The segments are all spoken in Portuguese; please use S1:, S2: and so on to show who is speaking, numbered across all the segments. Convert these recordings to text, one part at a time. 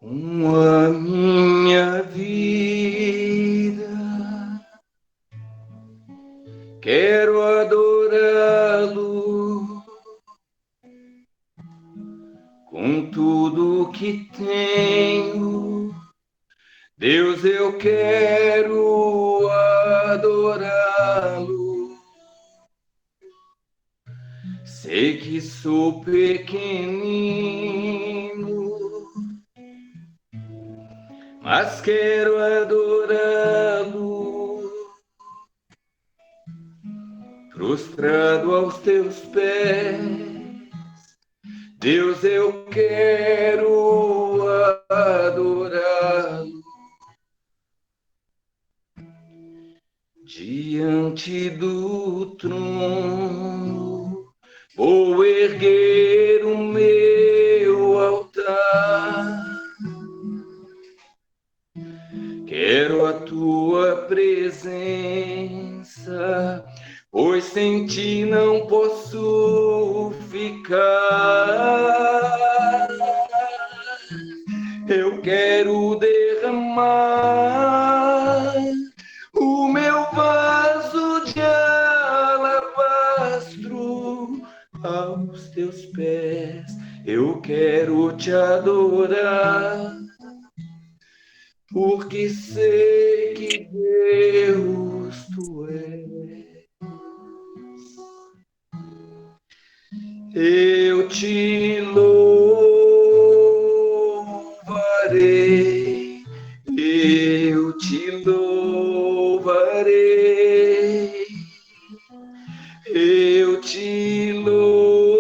S1: a minha vida. Quero adorá-lo com tudo que tenho. Deus, eu quero adorá-lo. Sei que sou pequenino, mas quero adorá-lo, prostrado aos teus pés. Deus, eu quero adorá-lo. Diante do trono, vou erguer o meu altar. Quero a tua presença, pois sem ti não posso ficar. Eu quero derramar o meu vaso de alabastro aos teus pés. Eu quero te adorar, porque sei que Deus tu és. Eu te louvarei, eu te louvarei, eu te louvarei,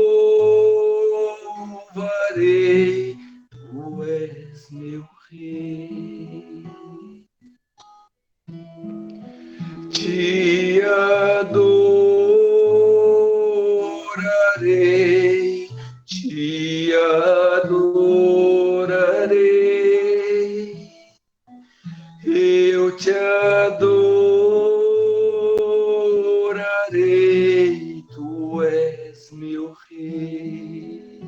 S1: tu és meu rei. Te adorarei, te adorarei, eu te adorarei, tu és meu rei.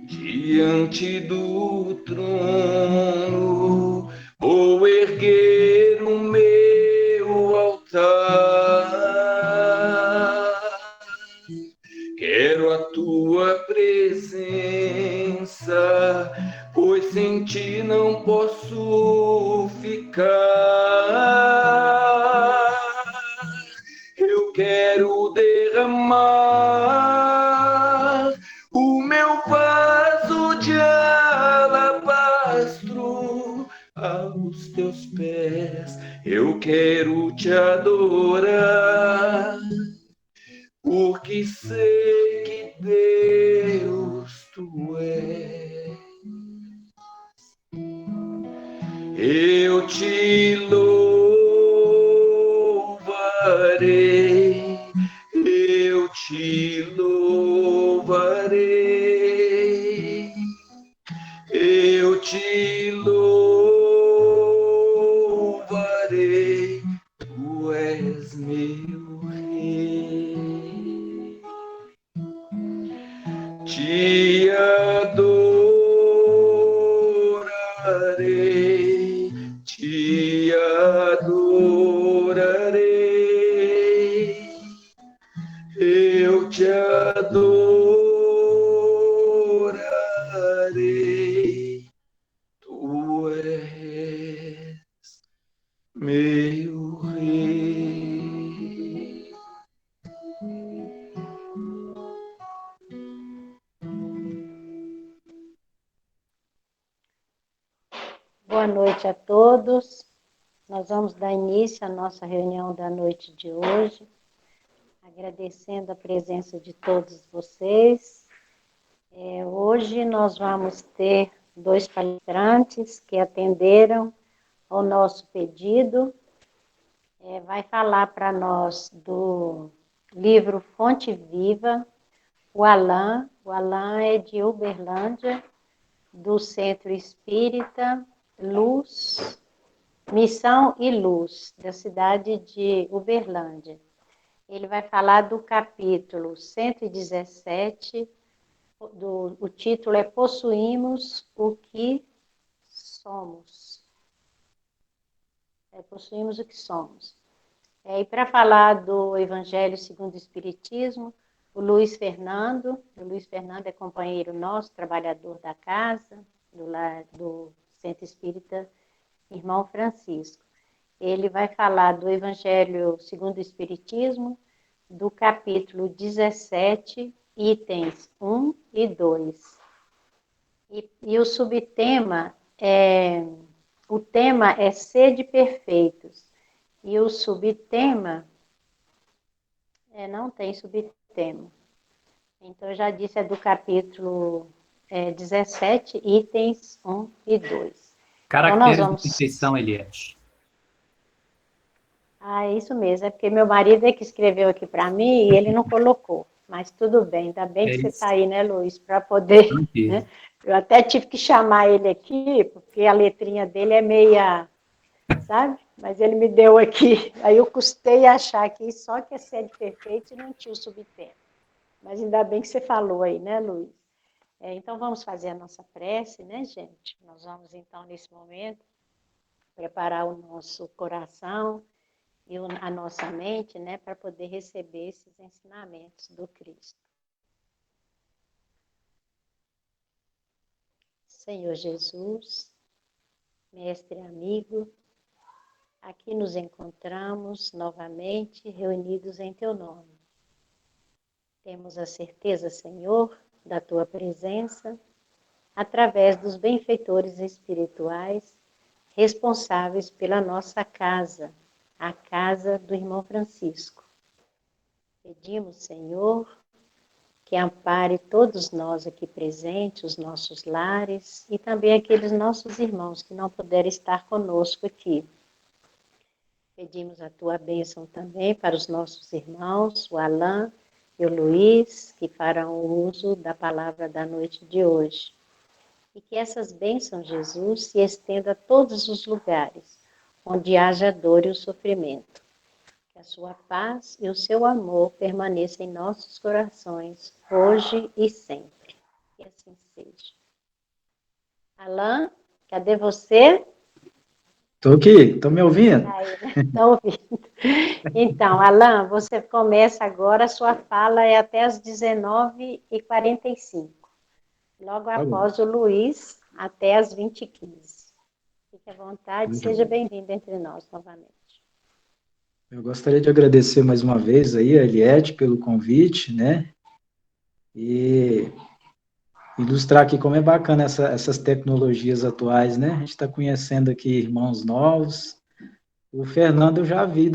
S1: Diante do trono, vou erguer o meu altar. Quero a tua presença, pois sem ti não posso ficar. Eu quero derramar o meu vaso de alabastro aos teus pés. Eu quero te adorar, porque sei que Deus tu és. Eu te louvarei, eu te louvarei, eu te louvarei, tu és meu rei. Te adorarei, te adorarei, eu te adorarei, tu és meu rei.
S2: Boa noite a todos. Nós vamos dar início à nossa reunião da noite de hoje, agradecendo a presença de todos vocês. Hoje nós vamos ter 2 palestrantes que atenderam ao nosso pedido. Vai falar para nós do livro Fonte Viva, o Alain. O Alain é de Uberlândia, do Centro Espírita Luz, Missão e Luz, da cidade de Uberlândia. Ele vai falar do capítulo 117, o título é Possuímos o que somos. Possuímos o que somos. E para falar do Evangelho segundo o Espiritismo, o Luiz Fernando é companheiro nosso, trabalhador da casa, do Centro Espírita Irmão Francisco. Ele vai falar do Evangelho segundo o Espiritismo, do capítulo 17, itens 1 e 2. E o subtema o tema é Sede Perfeitos. E o subtema não tem subtema. Então, eu já disse, é do capítulo 17, itens 1 e 2. Então, nós
S3: Caracteres da
S2: vamos...
S3: perfeição, Eliette.
S2: É isso mesmo, é porque meu marido é que escreveu aqui para mim e ele não colocou. Mas tudo bem, ainda bem que você está aí, né, Luiz, para poder... Né? Eu até tive que chamar ele aqui, porque a letrinha dele é meia... sabe? Mas ele me deu aqui. Aí eu custei achar aqui só que é sede perfeita e não tinha o subtema. Mas ainda bem que você falou aí, né, Luiz? Então vamos fazer a nossa prece, né, gente? Nós vamos, então, nesse momento, preparar o nosso coração e a nossa mente, né, para poder receber esses ensinamentos do Cristo. Senhor Jesus, mestre amigo, aqui nos encontramos novamente reunidos em teu nome. Temos a certeza, Senhor, da tua presença, através dos benfeitores espirituais responsáveis pela nossa casa, a casa do irmão Francisco. Pedimos, Senhor, que ampare todos nós aqui presentes, os nossos lares, e também aqueles nossos irmãos que não puderam estar conosco aqui. Pedimos a tua bênção também para os nossos irmãos, o Alain e o Luiz, que farão uso da palavra da noite de hoje. E que essas bênçãos, Jesus, se estendam a todos os lugares onde haja dor e o sofrimento. Que a sua paz e o seu amor permaneçam em nossos corações, hoje e sempre. Que assim seja. Alain, cadê você?
S4: Estou aqui, estão me ouvindo?
S2: Estão ouvindo. Então, Alain, você começa agora, a sua fala é até as 19h45. Logo após o Luiz, até as 20h15. Fique à vontade, seja bem-vindo entre nós novamente.
S4: Eu gostaria de agradecer mais uma vez aí a Eliette pelo convite, né? E ilustrar aqui como é bacana essas tecnologias atuais, né? A gente está conhecendo aqui irmãos novos. O Fernando eu já vi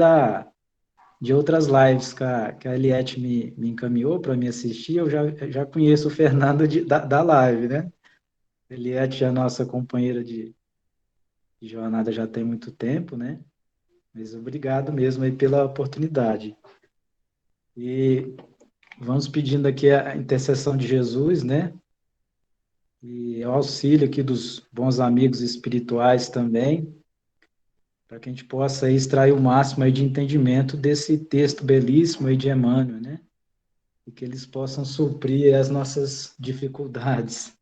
S4: de outras lives que a Eliette me encaminhou para me assistir, eu já conheço o Fernando da live, né? A Eliette é a nossa companheira de jornada já tem muito tempo, né? Mas obrigado mesmo aí pela oportunidade. E vamos pedindo aqui a intercessão de Jesus, né? E o auxílio aqui dos bons amigos espirituais também, para que a gente possa aí extrair o máximo aí de entendimento desse texto belíssimo aí de Emmanuel, né? E que eles possam suprir as nossas dificuldades.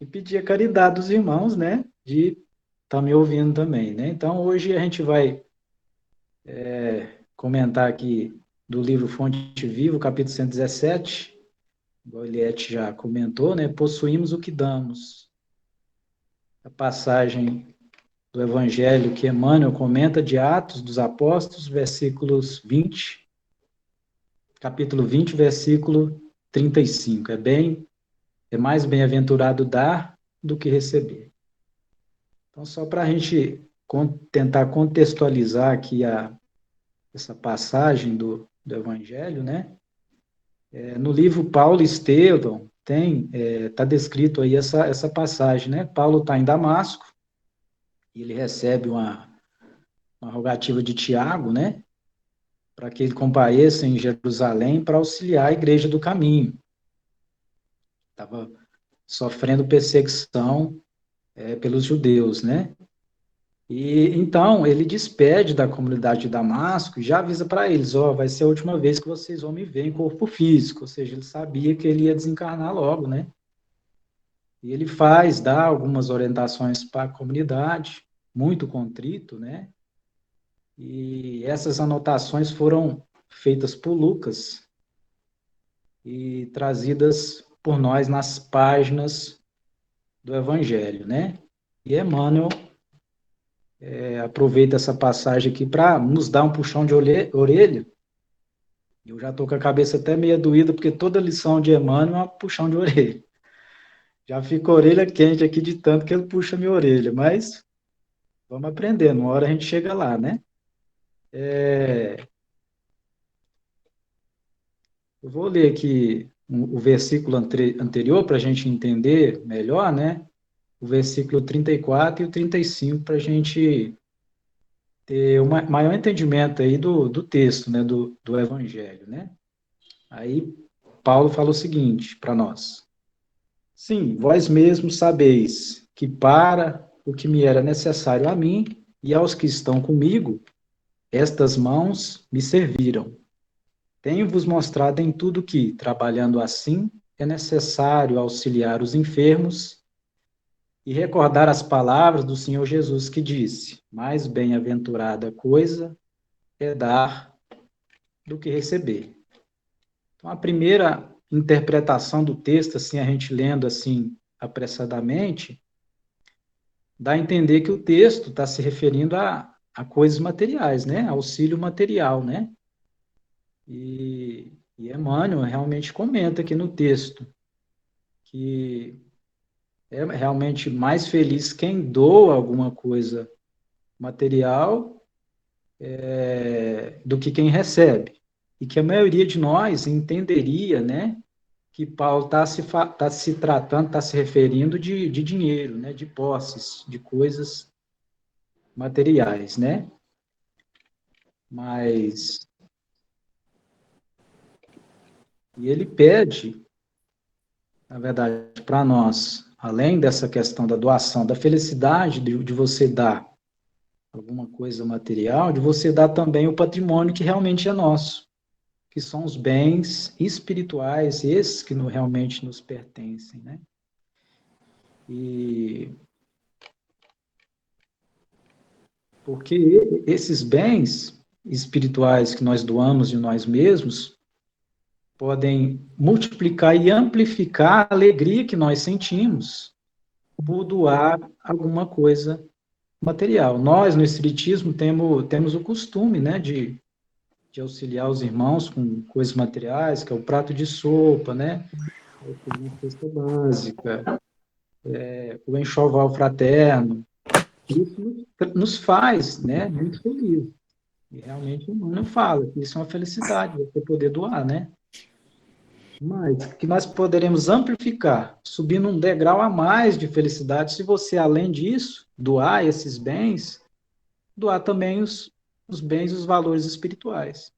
S4: E pedir a caridade dos irmãos, né? De estar me ouvindo também, né? Então, hoje a gente vai comentar aqui do livro Fonte Viva, capítulo 117, igual a Eliette já comentou, né? Possuímos o que damos. A passagem do Evangelho que Emmanuel comenta de Atos dos Apóstolos, capítulo 20, versículo 35. É mais bem-aventurado dar do que receber. Então, só para a gente tentar contextualizar aqui essa passagem do Evangelho, né? No livro Paulo e Estevão, está descrito aí essa passagem, né? Paulo está em Damasco, e ele recebe uma rogativa de Tiago, né? Para que ele compareça em Jerusalém para auxiliar a igreja do caminho. Estava sofrendo perseguição pelos judeus, né? E então ele despede da comunidade de Damasco e já avisa para eles, ó, vai ser a última vez que vocês vão me ver em corpo físico, ou seja, ele sabia que ele ia desencarnar logo, né? E ele dá algumas orientações para a comunidade, muito contrito, né? E essas anotações foram feitas por Lucas e trazidas por nós nas páginas do Evangelho, né? E Emmanuel aproveita essa passagem aqui para nos dar um puxão de orelha. Eu já estou com a cabeça até meio doída, porque toda lição de Emmanuel é um puxão de orelha. Já fica a orelha quente aqui de tanto que ele puxa minha orelha, mas vamos aprendendo, uma hora a gente chega lá, né? Eu vou ler aqui o versículo anterior para a gente entender melhor, né? O versículo 34 e o 35 para a gente ter um maior entendimento aí do texto, né? Do Evangelho, né? Aí Paulo fala o seguinte para nós: sim, vós mesmos sabeis que para o que me era necessário a mim e aos que estão comigo, estas mãos me serviram. Tenho-vos mostrado em tudo que, trabalhando assim, é necessário auxiliar os enfermos e recordar as palavras do Senhor Jesus que disse: mais bem-aventurada coisa é dar do que receber. Então, a primeira interpretação do texto, assim, a gente lendo assim apressadamente, dá a entender que o texto está se referindo a coisas materiais, né? Auxílio material, né? E Emmanuel realmente comenta aqui no texto que é realmente mais feliz quem doa alguma coisa material do que quem recebe. E que a maioria de nós entenderia, né, que Paulo tá se tratando, está se referindo de dinheiro, né, de posses, de coisas materiais, né? Mas e ele pede, na verdade, para nós, além dessa questão da doação, da felicidade de você dar alguma coisa material, de você dar também o patrimônio que realmente é nosso, que são os bens espirituais, esses que realmente nos pertencem, né? E porque esses bens espirituais que nós doamos de nós mesmos podem multiplicar e amplificar a alegria que nós sentimos por doar alguma coisa material. Nós, no Espiritismo, temos o costume, né, de auxiliar os irmãos com coisas materiais, que é o prato de sopa, né, a cesta básica, o enxoval fraterno. Isso nos faz, né, muito felizes. E realmente o Emmanuel fala que isso é uma felicidade, você poder doar, né? Mas que nós poderemos amplificar, subindo um degrau a mais de felicidade, se você, além disso, doar esses bens, doar também os bens e os valores espirituais.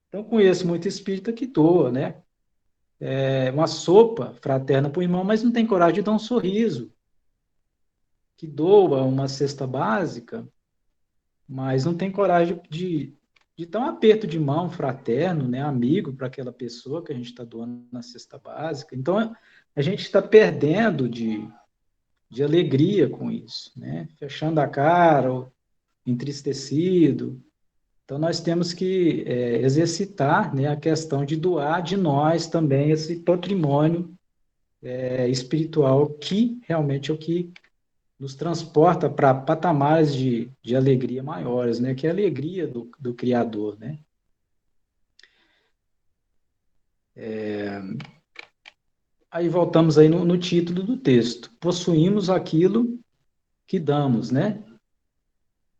S4: Então, conheço muito espírita que doa, né? Uma sopa fraterna para o irmão, mas não tem coragem de dar um sorriso, que doa uma cesta básica, mas não tem coragem de dar um aperto de mão fraterno, né, amigo para aquela pessoa que a gente está doando na cesta básica. Então, a gente está perdendo de alegria com isso, né? Fechando a cara, ou entristecido. Então, nós temos que exercitar, né, a questão de doar de nós também esse patrimônio espiritual, que realmente é o que nos transporta para patamares de alegria maiores, né? Que é a alegria do Criador, né? Aí voltamos aí no título do texto. Possuímos aquilo que damos, né?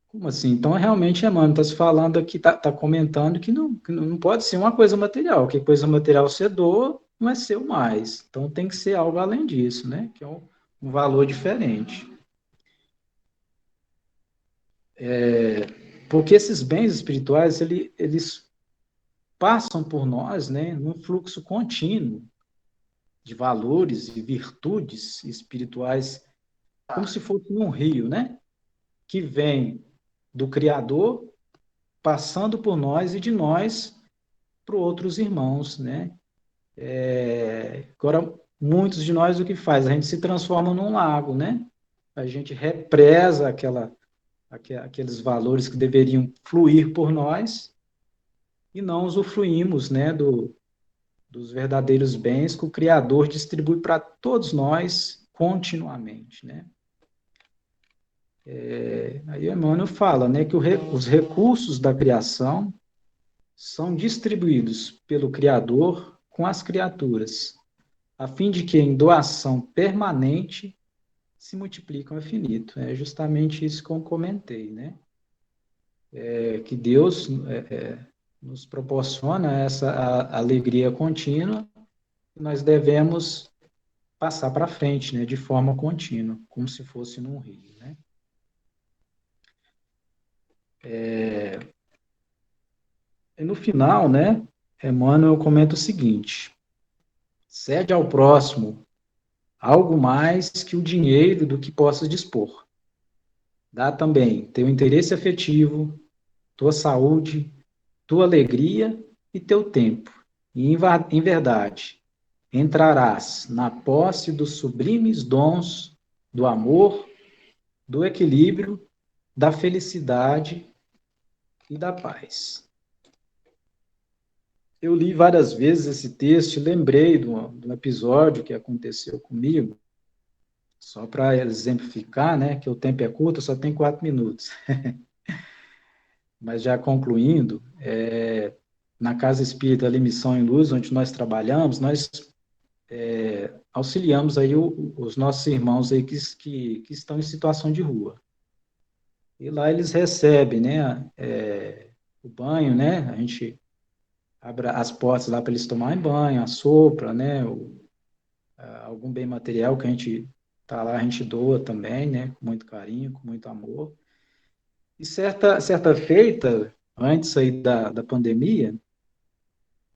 S4: Como assim? Então, realmente, Emmanuel está se falando aqui, está comentando que não pode ser uma coisa material, que coisa material você doa, não é seu mais. Então, tem que ser algo além disso, né? Que é um valor diferente. Porque esses bens espirituais, eles passam por nós, né, num fluxo contínuo de valores e virtudes espirituais, como se fosse um rio, né? que vem do Criador, passando por nós e de nós para outros irmãos, né? Agora, muitos de nós o que faz? A gente se transforma num lago, né? A gente represa aqueles valores que deveriam fluir por nós e não usufruímos, né, dos verdadeiros bens que o Criador distribui para todos nós continuamente, né? Aí Emmanuel fala, né, que os recursos da criação são distribuídos pelo Criador com as criaturas, a fim de que em doação permanente se multiplicam ao infinito. É justamente isso que eu comentei, né? Que Deus nos proporciona essa alegria contínua, e nós devemos passar para frente, né, de forma contínua, como se fosse num rio, né? E no final, né, Emmanuel comenta o seguinte: cede ao próximo algo mais que o dinheiro do que possas dispor. Dá também teu interesse afetivo, tua saúde, tua alegria e teu tempo. E em verdade, entrarás na posse dos sublimes dons do amor, do equilíbrio, da felicidade e da paz. Eu li várias vezes esse texto e lembrei de um episódio que aconteceu comigo, só para exemplificar, né, que o tempo é curto, só tem 4 minutos. Mas já concluindo, na Casa Espírita ali, Missão em Luz, onde nós trabalhamos, nós auxiliamos aí os nossos irmãos aí que estão em situação de rua. E lá eles recebem, né, o banho, né, a gente abre as portas lá para eles tomarem banho, a sopa, né, algum bem material que a gente tá lá, a gente doa também, né, com muito carinho, com muito amor. E certa feita, antes aí da pandemia,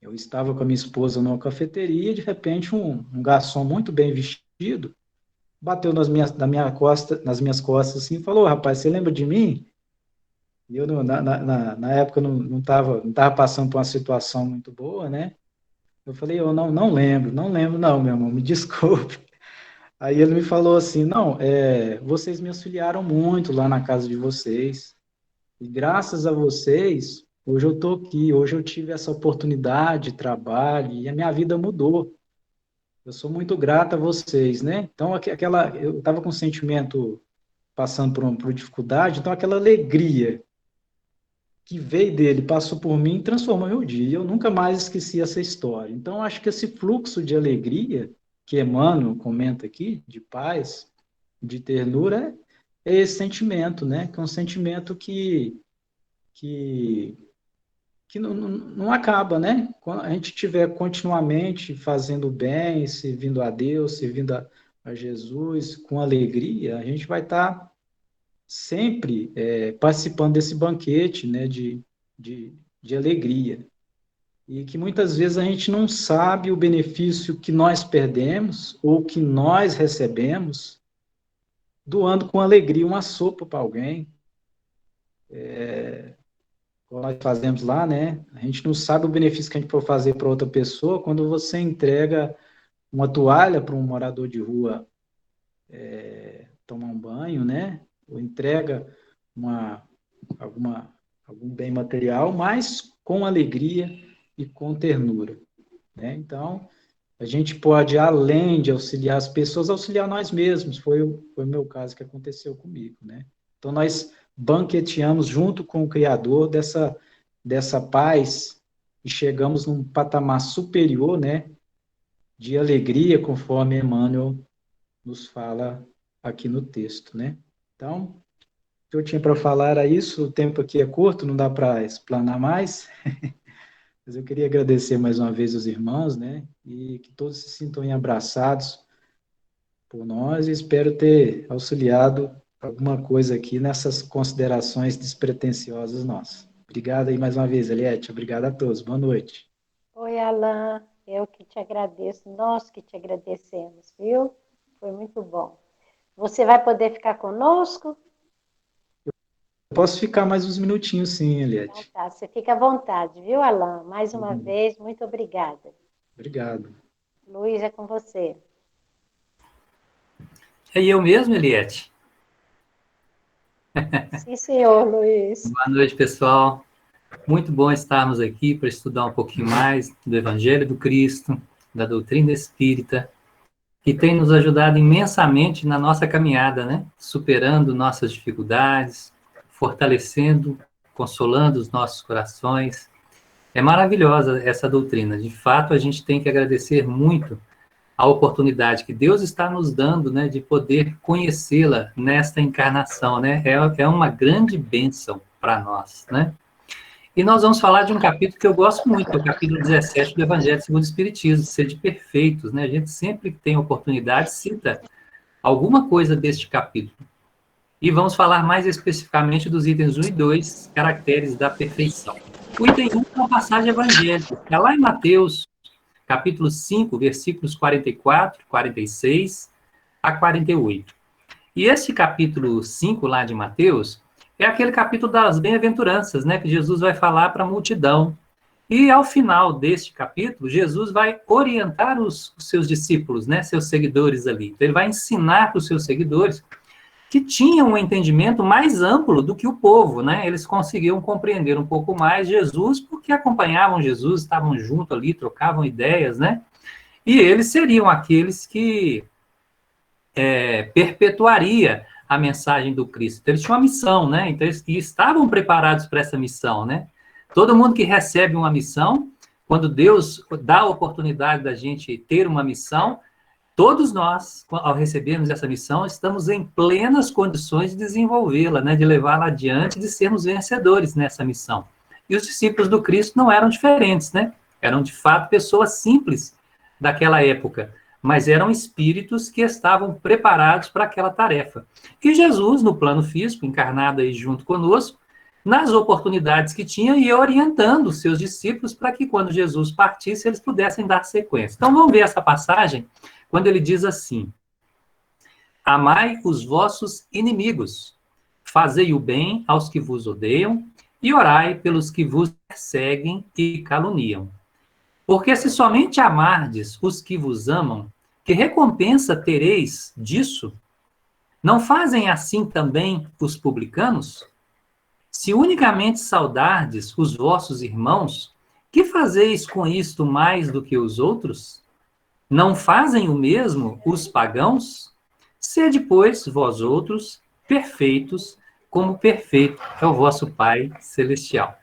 S4: eu estava com a minha esposa numa cafeteria e, de repente, um garçom muito bem vestido bateu nas minhas costas assim e falou: rapaz, você lembra de mim? E eu, na época, não tava passando por uma situação muito boa, né? Eu falei: eu não lembro, não, meu irmão, me desculpe. Aí ele me falou assim: não, vocês me auxiliaram muito lá na casa de vocês. E graças a vocês, hoje eu estou aqui, hoje eu tive essa oportunidade de trabalho e a minha vida mudou. Eu sou muito grato a vocês, né? Então, eu estava com um sentimento passando por dificuldade, então aquela alegria que veio dele, passou por mim, transformou meu dia. E eu nunca mais esqueci essa história. Então, acho que esse fluxo de alegria que Emmanuel comenta aqui, de paz, de ternura, é esse sentimento, né? Que é um sentimento que que não acaba, né? Quando a gente estiver continuamente fazendo bem, servindo a Deus, servindo a Jesus com alegria, a gente vai estar sempre participando desse banquete, né, de, de alegria. E que muitas vezes a gente não sabe o benefício que nós perdemos ou que nós recebemos doando com alegria uma sopa para alguém, como nós fazemos lá, né? A gente não sabe o benefício que a gente pode fazer para outra pessoa quando você entrega uma toalha para um morador de rua tomar um banho, né? Ou entrega uma, alguma, algum bem material, mas com alegria e com ternura, né? Então, a gente pode, além de auxiliar as pessoas, auxiliar nós mesmos. Foi o meu caso que aconteceu comigo, né? Então, nós banqueteamos junto com o Criador dessa paz e chegamos num patamar superior, né, de alegria, conforme Emmanuel nos fala aqui no texto, né? Então, o que eu tinha para falar era isso, o tempo aqui é curto, não dá para explanar mais, mas eu queria agradecer mais uma vez os irmãos, né? E que todos se sintam abraçados por nós e espero ter auxiliado alguma coisa aqui nessas considerações despretensiosas nossas. Obrigado aí mais uma vez, Eliette. Obrigado a todos. Boa noite.
S2: Oi, Alain, eu que te agradeço, nós que te agradecemos, viu? Foi muito bom. Você vai poder ficar conosco?
S4: posso ficar mais uns minutinhos, sim,
S2: Então
S4: Eliette.
S2: tá, você fica à vontade, viu, Alain? Mais uma vez, muito obrigada.
S4: Obrigado.
S2: Luiz, é com você.
S3: É eu mesmo, Eliette.
S2: Sim, senhor, Luiz.
S3: Boa noite, pessoal. Muito bom estarmos aqui para estudar um pouquinho mais do Evangelho do Cristo, da doutrina espírita, que tem nos ajudado imensamente na nossa caminhada, né? Superando nossas dificuldades, fortalecendo, consolando os nossos corações. É maravilhosa essa doutrina. De fato, a gente tem que agradecer muito a oportunidade que Deus está nos dando, né, de poder conhecê-la nesta encarnação, né? É uma grande bênção para nós, né? E nós vamos falar de um capítulo que eu gosto muito, que é o capítulo 17 do Evangelho segundo o Espiritismo, ser de perfeitos, né? A gente sempre que tem oportunidade cita alguma coisa deste capítulo. E vamos falar mais especificamente dos itens 1 e 2, caracteres da perfeição. O item 1 é uma passagem evangélica, está lá em Mateus, capítulo 5, versículos 44, 46 a 48. E esse capítulo 5 lá de Mateus é aquele capítulo das bem-aventuranças, né, que Jesus vai falar para a multidão. E ao final deste capítulo, Jesus vai orientar os seus discípulos, né, seus seguidores ali. Então, ele vai ensinar para os seus seguidores que tinham um entendimento mais amplo do que o povo, né? Eles conseguiam compreender um pouco mais Jesus, porque acompanhavam Jesus, estavam junto ali, trocavam ideias, né? E eles seriam aqueles que perpetuaria a mensagem do Cristo. Então, eles tinham uma missão, né? Então, eles estavam preparados para essa missão, né? Todo mundo que recebe uma missão, quando Deus dá a oportunidade da gente ter uma missão, todos nós, ao recebermos essa missão, estamos em plenas condições de desenvolvê-la, né, de levá-la adiante, de sermos vencedores nessa missão. E os discípulos do Cristo não eram diferentes, né? Eram, de fato, pessoas simples daquela época, mas eram espíritos que estavam preparados para aquela tarefa. E Jesus, no plano físico, encarnado aí junto conosco, nas oportunidades que tinha, ia orientando os seus discípulos para que, quando Jesus partisse, eles pudessem dar sequência. Então, vamos ver essa passagem, quando ele diz assim: amai os vossos inimigos, fazei o bem aos que vos odeiam, e orai pelos que vos perseguem e caluniam. Porque se somente amardes os que vos amam, que recompensa tereis disso? Não fazem assim também os publicanos? Se unicamente saudardes os vossos irmãos, que fazeis com isto mais do que os outros? Não fazem o mesmo os pagãos? Sede, pois, vós outros, perfeitos, como perfeito é o vosso Pai Celestial.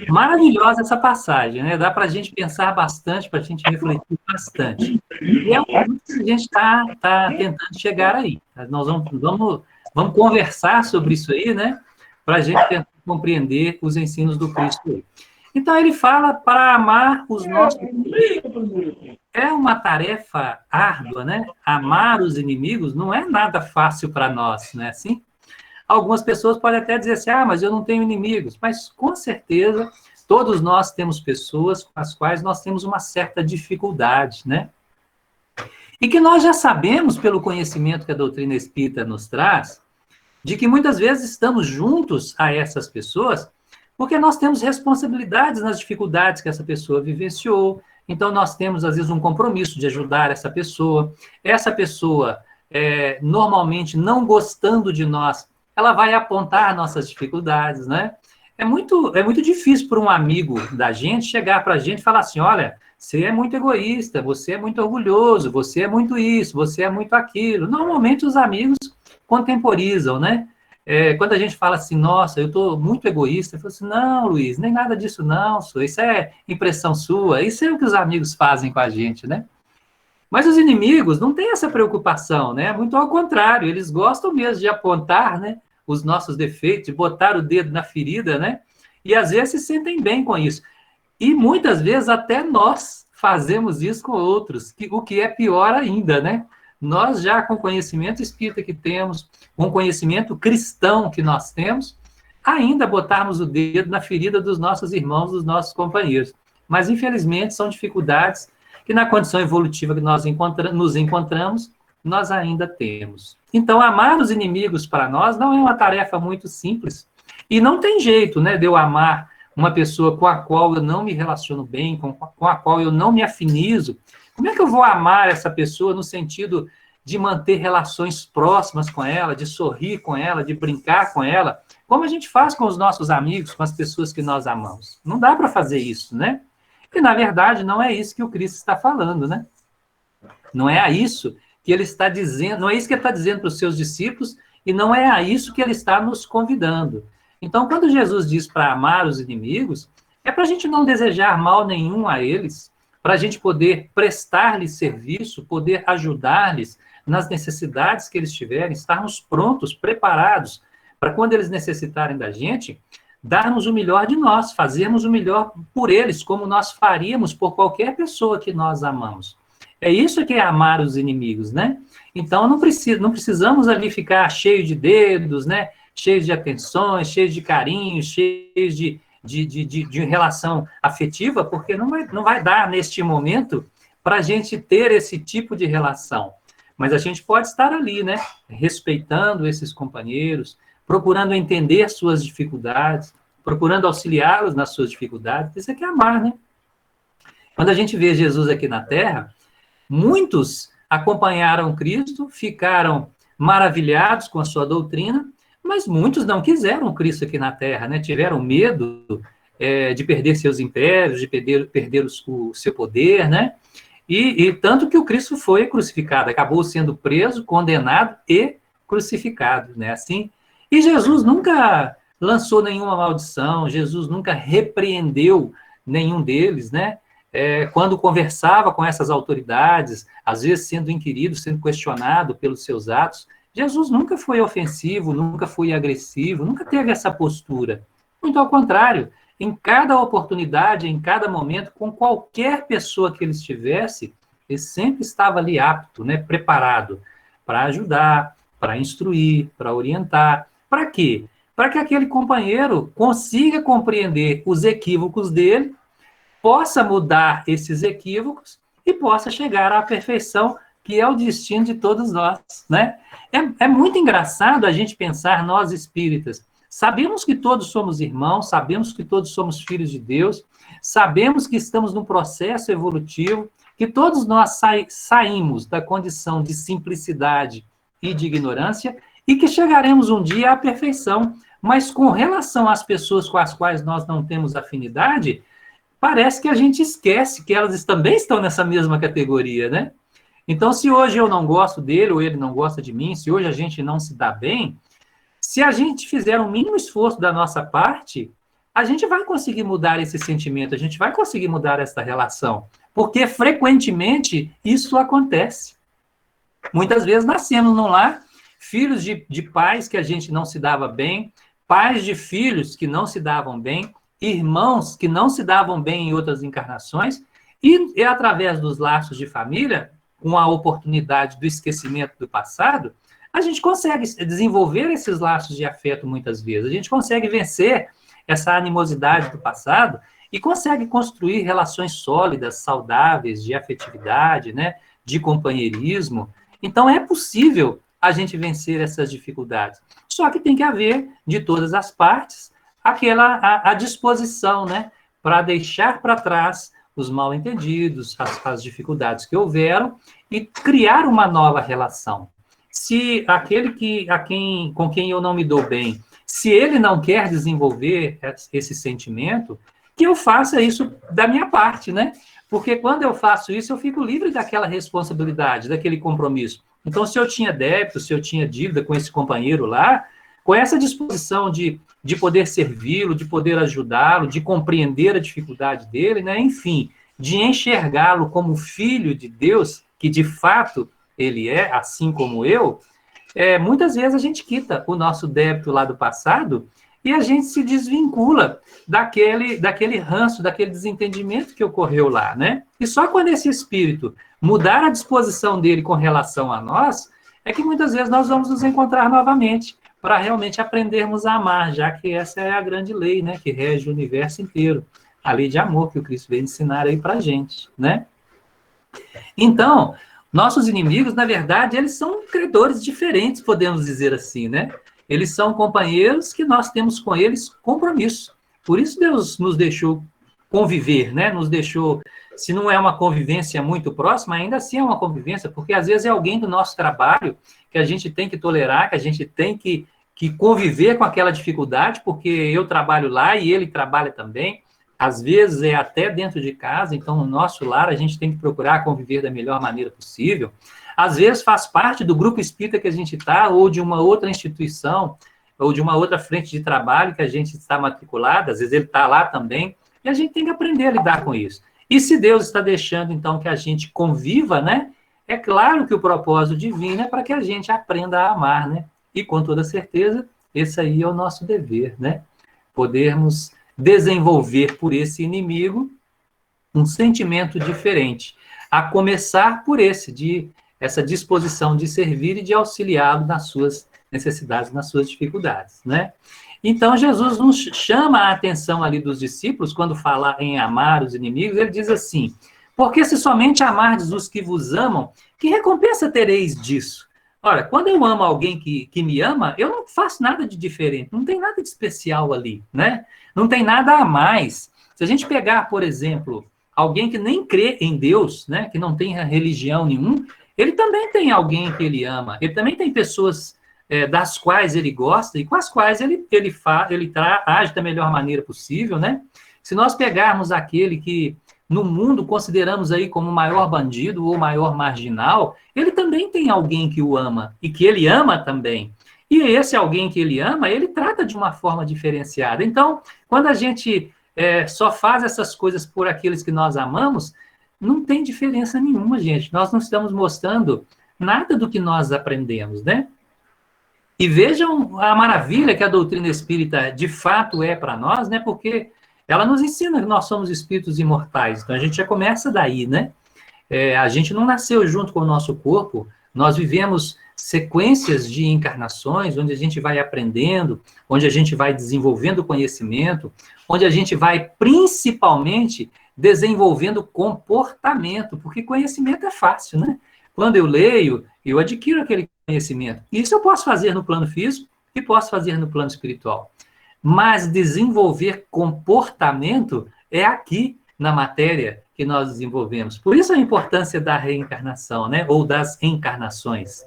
S3: Maravilhosa essa passagem, né? Dá para a gente pensar bastante, para a gente refletir bastante. E é o que a gente está tentando chegar aí. Nós vamos conversar sobre isso aí, né? Para a gente tentar compreender os ensinos do Cristo aí. Então, ele fala para amar os nossos inimigos. É uma tarefa árdua, né? Amar os inimigos não é nada fácil para nós, não é assim? Algumas pessoas podem até dizer assim, mas eu não tenho inimigos. Mas, com certeza, todos nós temos pessoas com as quais nós temos uma certa dificuldade, né? E que nós já sabemos, pelo conhecimento que a doutrina espírita nos traz, de que muitas vezes estamos juntos a essas pessoas porque nós temos responsabilidades nas dificuldades que essa pessoa vivenciou. Então, nós temos, às vezes, um compromisso de ajudar essa pessoa. Essa pessoa, normalmente, não gostando de nós, ela vai apontar nossas dificuldades, né? É muito difícil para um amigo da gente chegar para a gente e falar assim, olha, você é muito egoísta, você é muito orgulhoso, você é muito isso, você é muito aquilo. Normalmente, os amigos contemporizam, né? Quando a gente fala assim, nossa, eu estou muito egoísta, eu falo assim, não, Luiz, nem nada disso não, isso é impressão sua, isso é o que os amigos fazem com a gente, né? Mas os inimigos não têm essa preocupação, né? Muito ao contrário, eles gostam mesmo de apontar, né, os nossos defeitos, de botar o dedo na ferida, né? E às vezes se sentem bem com isso. E muitas vezes até nós fazemos isso com outros, o que é pior ainda, né? Nós já com o conhecimento espírita que temos, com o conhecimento cristão que nós temos, ainda botarmos o dedo na ferida dos nossos irmãos, dos nossos companheiros. Mas, infelizmente, são dificuldades que na condição evolutiva que nós nos encontramos, nós ainda temos. Então, amar os inimigos para nós não é uma tarefa muito simples. E não tem jeito, né, de eu amar uma pessoa com a qual eu não me relaciono bem, com a qual eu não me afinizo. Como é que eu vou amar essa pessoa no sentido de manter relações próximas com ela, de sorrir com ela, de brincar com ela, como a gente faz com os nossos amigos, com as pessoas que nós amamos? Não dá para fazer isso, né? E, na verdade, não é isso que o Cristo está falando, né? Não é a isso que ele está dizendo, não é isso que ele está dizendo para os seus discípulos, e não é a isso que ele está nos convidando. Então, quando Jesus diz para amar os inimigos, é para a gente não desejar mal nenhum a eles, para a gente poder prestar-lhes serviço, poder ajudar-lhes nas necessidades que eles tiverem, estarmos prontos, preparados, para quando eles necessitarem da gente, darmos o melhor de nós, fazermos o melhor por eles, como nós faríamos por qualquer pessoa que nós amamos. É isso que é amar os inimigos, né? Então, não precisamos ali ficar cheios de dedos, né? Cheios de atenções, cheios de carinho, cheios de relação afetiva, porque não vai dar, neste momento, para a gente ter esse tipo de relação. Mas a gente pode estar ali, né? Respeitando esses companheiros, procurando entender suas dificuldades, procurando auxiliá-los nas suas dificuldades. Isso é que é amar, né? Quando a gente vê Jesus aqui na Terra, muitos acompanharam Cristo, ficaram maravilhados com a sua doutrina, mas muitos não quiseram Cristo aqui na Terra, né? Tiveram medo de perder seus impérios, de perder o seu poder, né? E tanto que o Cristo foi crucificado, acabou sendo preso, condenado e crucificado, né? Assim. E Jesus nunca lançou nenhuma maldição, Jesus nunca repreendeu nenhum deles, né? Quando conversava com essas autoridades, às vezes sendo inquirido, sendo questionado pelos seus atos, Jesus nunca foi ofensivo, nunca foi agressivo, nunca teve essa postura. Muito ao contrário, em cada oportunidade, em cada momento, com qualquer pessoa que ele estivesse, ele sempre estava ali apto, né, preparado para ajudar, para instruir, para orientar. Para quê? Para que aquele companheiro consiga compreender os equívocos dele, possa mudar esses equívocos e possa chegar à perfeição, que é o destino de todos nós, né? É muito engraçado a gente pensar, nós espíritas, sabemos que todos somos irmãos, sabemos que todos somos filhos de Deus, sabemos que estamos num processo evolutivo, que todos nós saímos da condição de simplicidade e de ignorância e que chegaremos um dia à perfeição. Mas com relação às pessoas com as quais nós não temos afinidade, parece que a gente esquece que elas também estão nessa mesma categoria, né? Então, se hoje eu não gosto dele, ou ele não gosta de mim, se hoje a gente não se dá bem, se a gente fizer um mínimo esforço da nossa parte, a gente vai conseguir mudar esse sentimento, a gente vai conseguir mudar essa relação, porque frequentemente isso acontece. Muitas vezes nascemos num lar, filhos de pais que a gente não se dava bem, pais de filhos que não se davam bem, irmãos que não se davam bem em outras encarnações, e através dos laços de família, com a oportunidade do esquecimento do passado, a gente consegue desenvolver esses laços de afeto muitas vezes, a gente consegue vencer essa animosidade do passado e consegue construir relações sólidas, saudáveis, de afetividade, né, de companheirismo. Então, é possível a gente vencer essas dificuldades. Só que tem que haver, de todas as partes, a disposição, né, para deixar para trás os mal-entendidos, as dificuldades que houveram, e criar uma nova relação. Se aquele com quem eu não me dou bem, se ele não quer desenvolver esse sentimento, que eu faça isso da minha parte, né? Porque quando eu faço isso, eu fico livre daquela responsabilidade, daquele compromisso. Então, se eu tinha débito, se eu tinha dívida com esse companheiro lá, com essa disposição de poder servi-lo, de poder ajudá-lo, de compreender a dificuldade dele, né? Enfim, de enxergá-lo como filho de Deus, que de fato ele é, assim como eu, muitas vezes a gente quita o nosso débito lá do passado e a gente se desvincula daquele ranço, daquele desentendimento que ocorreu lá, né? E só quando esse espírito mudar a disposição dele com relação a nós, é que muitas vezes nós vamos nos encontrar novamente, para realmente aprendermos a amar, já que essa é a grande lei, né, que rege o universo inteiro, a lei de amor que o Cristo veio ensinar aí para a gente, né? Então, nossos inimigos, na verdade, eles são credores diferentes, podemos dizer assim, né? Eles são companheiros que nós temos com eles compromisso. Por isso Deus nos deixou conviver, né? Nos deixou, se não é uma convivência muito próxima, ainda assim é uma convivência, porque às vezes é alguém do nosso trabalho que a gente tem que tolerar, que a gente tem que conviver com aquela dificuldade, porque eu trabalho lá e ele trabalha também. Às vezes é até dentro de casa, então no nosso lar a gente tem que procurar conviver da melhor maneira possível. Às vezes faz parte do grupo espírita que a gente está, ou de uma outra instituição, ou de uma outra frente de trabalho que a gente está matriculado, às vezes ele está lá também, e a gente tem que aprender a lidar com isso. E se Deus está deixando, então, que a gente conviva, né? É claro que o propósito divino é para que a gente aprenda a amar, né? E com toda certeza, esse aí é o nosso dever, né? Podermos desenvolver por esse inimigo um sentimento diferente, a começar por essa disposição de servir e de auxiliá-lo nas suas necessidades, nas suas dificuldades, né? Então, Jesus nos chama a atenção ali dos discípulos, quando fala em amar os inimigos, ele diz assim, porque se somente amardes os que vos amam, que recompensa tereis disso? Ora, quando eu amo alguém que me ama, eu não faço nada de diferente, não tem nada de especial ali, né? Não tem nada a mais. Se a gente pegar, por exemplo, alguém que nem crê em Deus, né, que não tem religião nenhuma, ele também tem alguém que ele ama, ele também tem pessoas das quais ele gosta e com as quais ele age da melhor maneira possível, né? Se nós pegarmos aquele que no mundo consideramos aí como o maior bandido ou o maior marginal, ele também tem alguém que o ama e que ele ama também. E esse alguém que ele ama, ele trata de uma forma diferenciada. Então, quando a gente só faz essas coisas por aqueles que nós amamos, não tem diferença nenhuma, gente. Nós não estamos mostrando nada do que nós aprendemos, né? E vejam a maravilha que a doutrina espírita de fato é para nós, né? Porque ela nos ensina que nós somos espíritos imortais. Então a gente já começa daí, né? A gente não nasceu junto com o nosso corpo, nós vivemos sequências de encarnações, onde a gente vai aprendendo, onde a gente vai desenvolvendo conhecimento, onde a gente vai principalmente desenvolvendo comportamento, porque conhecimento é fácil, né? Quando eu leio, eu adquiro aquele conhecimento. Isso eu posso fazer no plano físico e posso fazer no plano espiritual. Mas desenvolver comportamento é aqui na matéria que nós desenvolvemos. Por isso a importância da reencarnação, né? Ou das encarnações.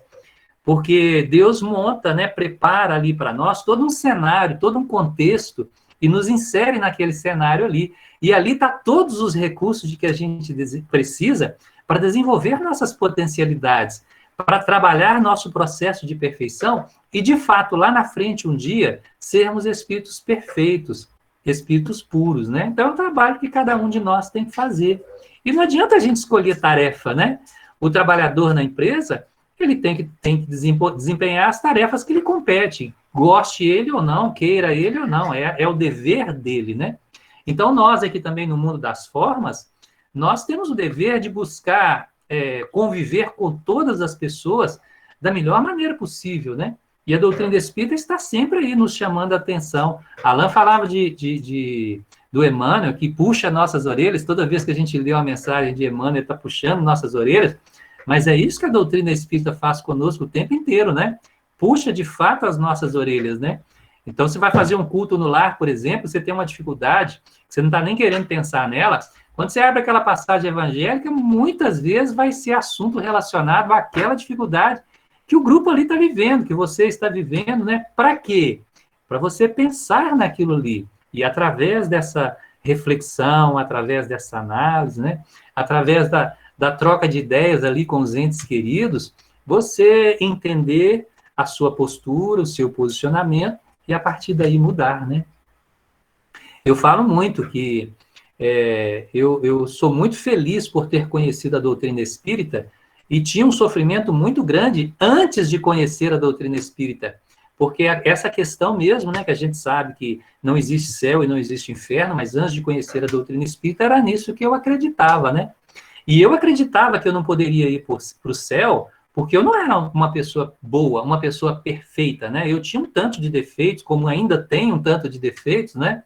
S3: Porque Deus monta, né? Prepara ali para nós todo um cenário, todo um contexto e nos insere naquele cenário ali. E ali está todos os recursos de que a gente precisa para desenvolver nossas potencialidades, para trabalhar nosso processo de perfeição e, de fato, lá na frente, um dia, sermos espíritos perfeitos, espíritos puros, né? Então, é um trabalho que cada um de nós tem que fazer. E não adianta a gente escolher tarefa, né? O trabalhador na empresa, ele tem que desempenhar as tarefas que lhe competem, goste ele ou não, queira ele ou não, é o dever dele, né? Então, nós aqui também no mundo das formas, nós temos o dever de buscar conviver com todas as pessoas da melhor maneira possível, né? E a doutrina espírita está sempre aí nos chamando a atenção. Alain falava do Emmanuel, que puxa nossas orelhas, toda vez que a gente lê uma mensagem de Emmanuel, ele está puxando nossas orelhas, mas é isso que a doutrina espírita faz conosco o tempo inteiro, né? Puxa, de fato, as nossas orelhas, né? Então, você vai fazer um culto no lar, por exemplo, você tem uma dificuldade, você não está nem querendo pensar nela, quando você abre aquela passagem evangélica, muitas vezes vai ser assunto relacionado àquela dificuldade que o grupo ali está vivendo, que você está vivendo, né? Para quê? Para você pensar naquilo ali. E através dessa reflexão, através dessa análise, né? Através da troca de ideias ali com os entes queridos, você entender a sua postura, o seu posicionamento, e a partir daí mudar, né? Eu falo muito que eu sou muito feliz por ter conhecido a doutrina espírita e tinha um sofrimento muito grande antes de conhecer a doutrina espírita, porque essa questão mesmo, né, que a gente sabe que não existe céu e não existe inferno, mas antes de conhecer a doutrina espírita era nisso que eu acreditava, né? E eu acreditava que eu não poderia ir para o céu porque eu não era uma pessoa boa, uma pessoa perfeita, né? Eu tinha um tanto de defeitos, como ainda tenho um tanto de defeitos, né?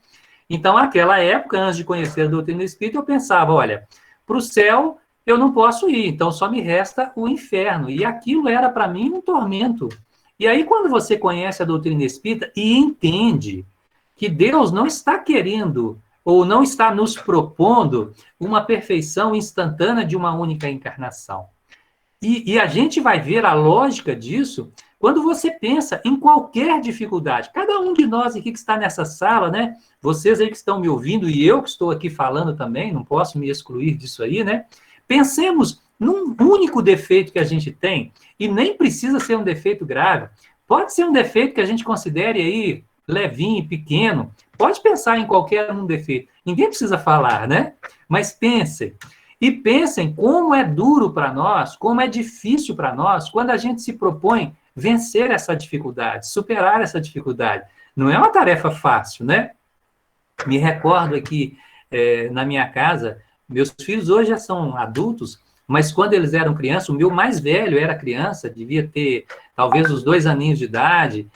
S3: Então, naquela época, antes de conhecer a doutrina espírita, eu pensava, olha, para o céu eu não posso ir, então só me resta o inferno. E aquilo era para mim um tormento. E aí, quando você conhece a doutrina espírita e entende que Deus não está querendo ou não está nos propondo uma perfeição instantânea de uma única encarnação. E a gente vai ver a lógica disso quando você pensa em qualquer dificuldade. Cada um de nós aqui que está nessa sala, né? Vocês aí que estão me ouvindo e eu que estou aqui falando também, não posso me excluir disso aí, né? Pensemos num único defeito que a gente tem, e nem precisa ser um defeito grave. Pode ser um defeito que a gente considere aí levinho, pequeno. Pode pensar em qualquer um defeito. Ninguém precisa falar, né? Mas pensem. E pensem como é duro para nós, como é difícil para nós, quando a gente se propõe vencer essa dificuldade, superar essa dificuldade. Não é uma tarefa fácil, né? Me recordo aqui, na minha casa, meus filhos hoje já são adultos, mas quando eles eram crianças, o meu mais velho era criança, devia ter talvez os 2 aninhos de idade,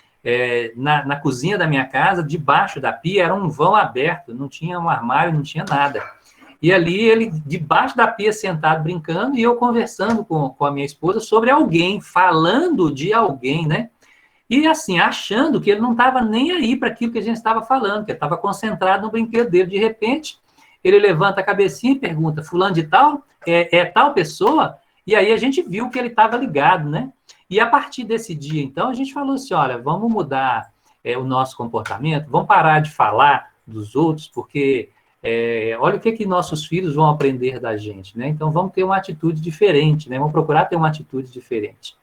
S3: na cozinha da minha casa, debaixo da pia, era um vão aberto, não tinha um armário, não tinha nada. E ali ele, debaixo da pia, sentado, brincando, e eu conversando com a minha esposa sobre alguém, falando de alguém, né? E assim, achando que ele não estava nem aí para aquilo que a gente estava falando, que ele estava concentrado no brinquedo dele. De repente, ele levanta a cabecinha e pergunta, fulano de tal? É tal pessoa? E aí a gente viu que ele estava ligado, né? E a partir desse dia, então, a gente falou assim, olha, vamos mudar o nosso comportamento, vamos parar de falar dos outros, porque... olha o que nossos filhos vão aprender da gente, né? Então, vamos ter uma atitude diferente, né? Vamos procurar ter uma atitude diferente.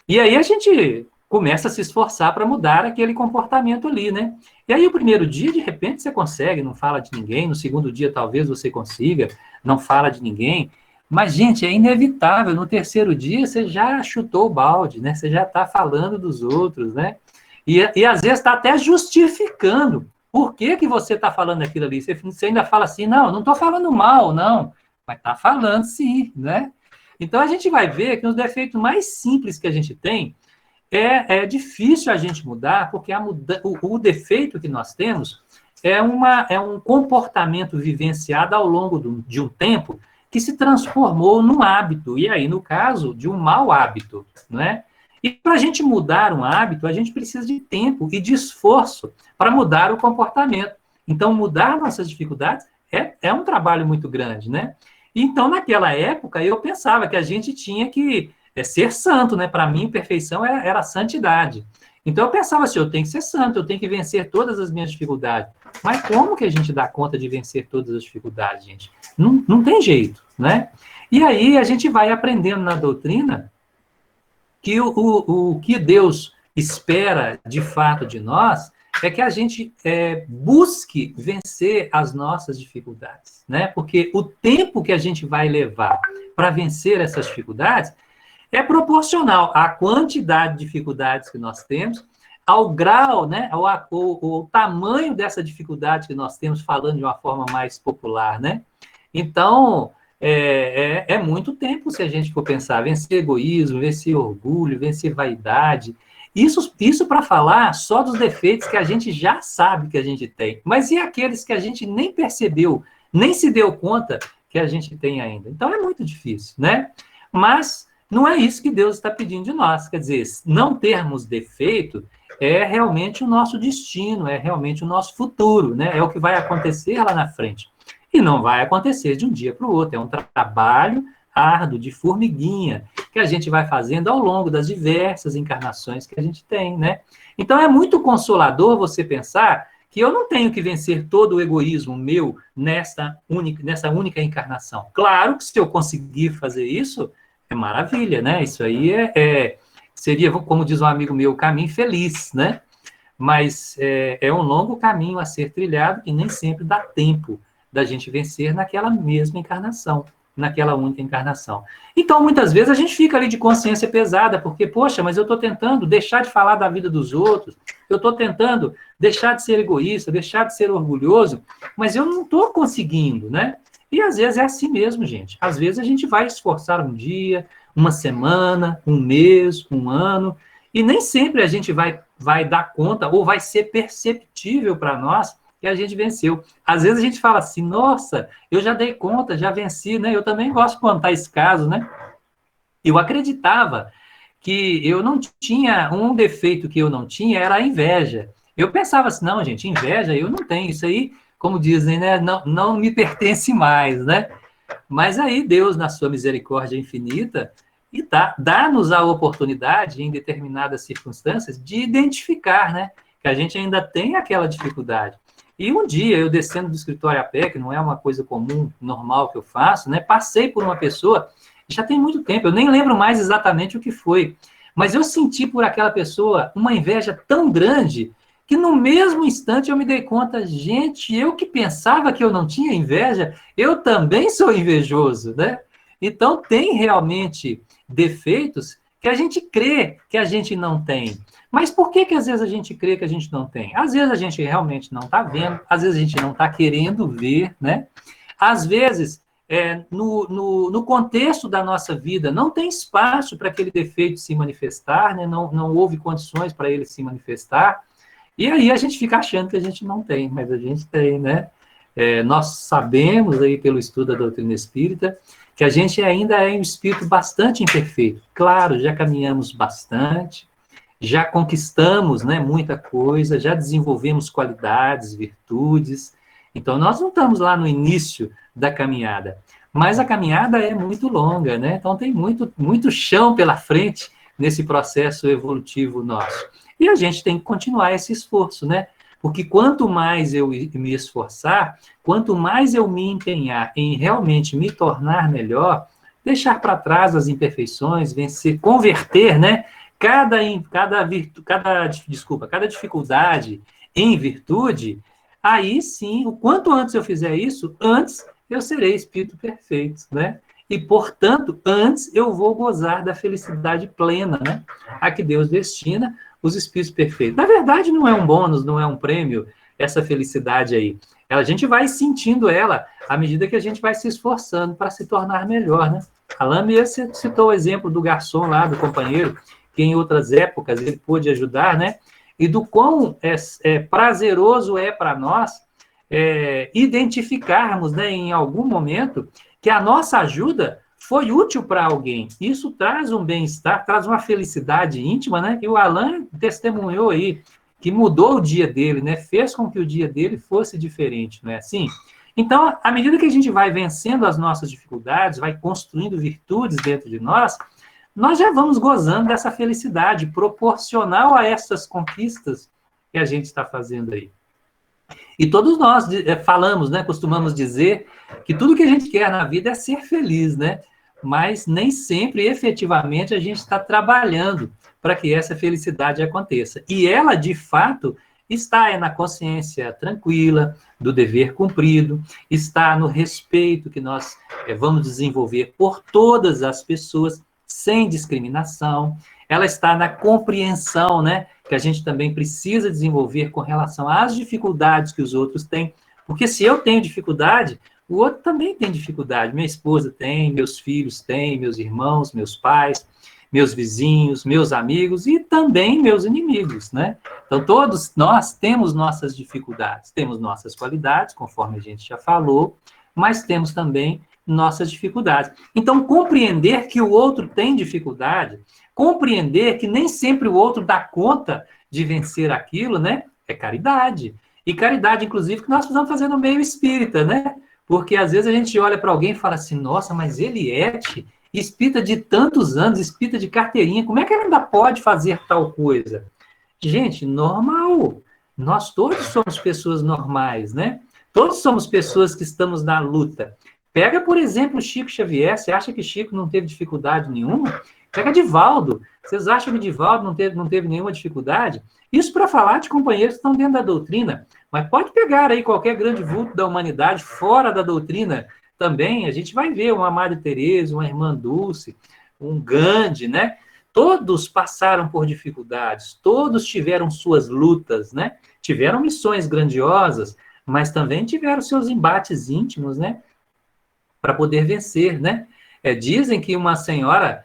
S3: E aí a gente começa a se esforçar para mudar aquele comportamento ali, né? E aí o primeiro dia, de repente, você consegue, não fala de ninguém. No segundo dia, talvez você consiga, não fala de ninguém. Mas, gente, é inevitável. No terceiro dia, você já chutou o balde, né? Você já está falando dos outros, né? E às vezes está até justificando. Por que você está falando aquilo ali? Você ainda fala assim, não estou falando mal, não. Mas está falando sim, né? Então, a gente vai ver que os defeitos mais simples que a gente tem, é difícil a gente mudar, porque o defeito que nós temos é um comportamento vivenciado ao longo de um tempo que se transformou num hábito, e aí, no caso, de um mau hábito, né? E para a gente mudar um hábito, a gente precisa de tempo e de esforço para mudar o comportamento. Então, mudar nossas dificuldades é um trabalho muito grande, né? Então, naquela época, eu pensava que a gente tinha que ser santo, né? Para mim, perfeição era a santidade. Então, eu pensava assim, eu tenho que ser santo, eu tenho que vencer todas as minhas dificuldades. Mas como que a gente dá conta de vencer todas as dificuldades, gente? Não tem jeito, né? E aí, a gente vai aprendendo na doutrina que o que Deus espera, de fato, de nós, é que a gente busque vencer as nossas dificuldades, né? Porque o tempo que a gente vai levar para vencer essas dificuldades é proporcional à quantidade de dificuldades que nós temos, ao grau, né? Ao tamanho dessa dificuldade que nós temos, falando de uma forma mais popular, né? Então, é muito tempo, se a gente for pensar, vencer egoísmo, vencer orgulho, vencer vaidade. Isso para falar só dos defeitos que a gente já sabe que a gente tem. Mas e aqueles que a gente nem percebeu, nem se deu conta que a gente tem ainda? Então é muito difícil, né? Mas não é isso que Deus está pedindo de nós. Quer dizer, não termos defeito é realmente o nosso destino, é realmente o nosso futuro, né? É o que vai acontecer lá na frente. E não vai acontecer de um dia para o outro. É um trabalho árduo, de formiguinha, que a gente vai fazendo ao longo das diversas encarnações que a gente tem, né? Então, é muito consolador você pensar que eu não tenho que vencer todo o egoísmo meu nessa única encarnação. Claro que se eu conseguir fazer isso, é maravilha, né? Isso aí seria, como diz um amigo meu, o caminho feliz, né? Mas é um longo caminho a ser trilhado e nem sempre dá tempo da gente vencer naquela mesma encarnação, naquela única encarnação. Então, muitas vezes, a gente fica ali de consciência pesada, porque, poxa, mas eu estou tentando deixar de falar da vida dos outros, eu estou tentando deixar de ser egoísta, deixar de ser orgulhoso, mas eu não estou conseguindo, né? E, às vezes, é assim mesmo, gente. Às vezes, a gente vai esforçar um dia, uma semana, um mês, um ano, e nem sempre a gente vai dar conta, ou vai ser perceptível para nós, que a gente venceu. Às vezes a gente fala assim, nossa, eu já dei conta, já venci, né? Eu também gosto de contar esse caso, né? Eu acreditava que eu não tinha, um defeito que eu não tinha era a inveja. Eu pensava assim, não, gente, inveja eu não tenho, isso aí, como dizem, né, não me pertence mais, né? Mas aí Deus, na sua misericórdia infinita, e dá-nos a oportunidade, em determinadas circunstâncias, de identificar, né, que a gente ainda tem aquela dificuldade. E um dia, eu descendo do escritório a pé, que não é uma coisa comum, normal que eu faço, né, passei por uma pessoa, já tem muito tempo, eu nem lembro mais exatamente o que foi, mas eu senti por aquela pessoa uma inveja tão grande que no mesmo instante eu me dei conta, gente, eu que pensava que eu não tinha inveja, eu também sou invejoso, né? Então tem realmente defeitos que a gente crê que a gente não tem. Mas por que às vezes a gente crê que a gente não tem? Às vezes a gente realmente não está vendo, às vezes a gente não está querendo ver, né? Às vezes, no contexto da nossa vida, não tem espaço para aquele defeito se manifestar, né? Não houve condições para ele se manifestar, e aí a gente fica achando que a gente não tem, mas a gente tem, né? Nós sabemos aí pelo estudo da doutrina espírita que a gente ainda é um espírito bastante imperfeito. Claro, já caminhamos bastante, já conquistamos, né, muita coisa, já desenvolvemos qualidades, virtudes. Então, nós não estamos lá no início da caminhada, mas a caminhada é muito longa, né? Então, tem muito chão pela frente nesse processo evolutivo nosso. E a gente tem que continuar esse esforço, né? Porque quanto mais eu me esforçar, quanto mais eu me empenhar em realmente me tornar melhor, deixar para trás as imperfeições, vencer, converter, né? Cada dificuldade em virtude, aí sim, o quanto antes eu fizer isso, antes eu serei espírito perfeito, né? E, portanto, antes eu vou gozar da felicidade plena, né? A que Deus destina os espíritos perfeitos. Na verdade, não é um bônus, não é um prêmio, essa felicidade aí. A gente vai sentindo ela à medida que a gente vai se esforçando para se tornar melhor, né? Alain mesmo citou o exemplo do garçom lá, do companheiro, que em outras épocas ele pôde ajudar, né? E do quão prazeroso é para nós identificarmos, né, em algum momento, que a nossa ajuda foi útil para alguém. Isso traz um bem-estar, traz uma felicidade íntima, né? Que o Alain testemunhou aí, que mudou o dia dele, né? Fez com que o dia dele fosse diferente, não é assim? Então, à medida que a gente vai vencendo as nossas dificuldades, vai construindo virtudes dentro de nós já vamos gozando dessa felicidade proporcional a essas conquistas que a gente está fazendo aí. E todos nós falamos, né, costumamos dizer que tudo que a gente quer na vida é ser feliz, né? Mas nem sempre, efetivamente, a gente está trabalhando para que essa felicidade aconteça. E ela, de fato, está na consciência tranquila, do dever cumprido, está no respeito que nós vamos desenvolver por todas as pessoas, sem discriminação, ela está na compreensão, né, que a gente também precisa desenvolver com relação às dificuldades que os outros têm, porque se eu tenho dificuldade, o outro também tem dificuldade, minha esposa tem, meus filhos têm, meus irmãos, meus pais, meus vizinhos, meus amigos e também meus inimigos, né? Então, todos nós temos nossas dificuldades, temos nossas qualidades, conforme a gente já falou, mas temos também nossas dificuldades. Então, compreender que o outro tem dificuldade, compreender que nem sempre o outro dá conta de vencer aquilo, né? É caridade. E caridade, inclusive, que nós precisamos fazer no meio espírita, né? Porque às vezes a gente olha para alguém e fala assim, nossa, mas Eliette, espírita de tantos anos, espírita de carteirinha, como é que ele ainda pode fazer tal coisa? Gente, normal. Nós todos somos pessoas normais, né? Todos somos pessoas que estamos na luta. Pega, por exemplo, Chico Xavier. Você acha que Chico não teve dificuldade nenhuma? Pega Divaldo. Vocês acham que Divaldo não teve nenhuma dificuldade? Isso para falar de companheiros que estão dentro da doutrina. Mas pode pegar aí qualquer grande vulto da humanidade fora da doutrina também. A gente vai ver uma Madre Teresa, uma Irmã Dulce, um Gandhi, né? Todos passaram por dificuldades. Todos tiveram suas lutas, né? Tiveram missões grandiosas, mas também tiveram seus embates íntimos, né? Para poder vencer, né? Dizem que uma senhora,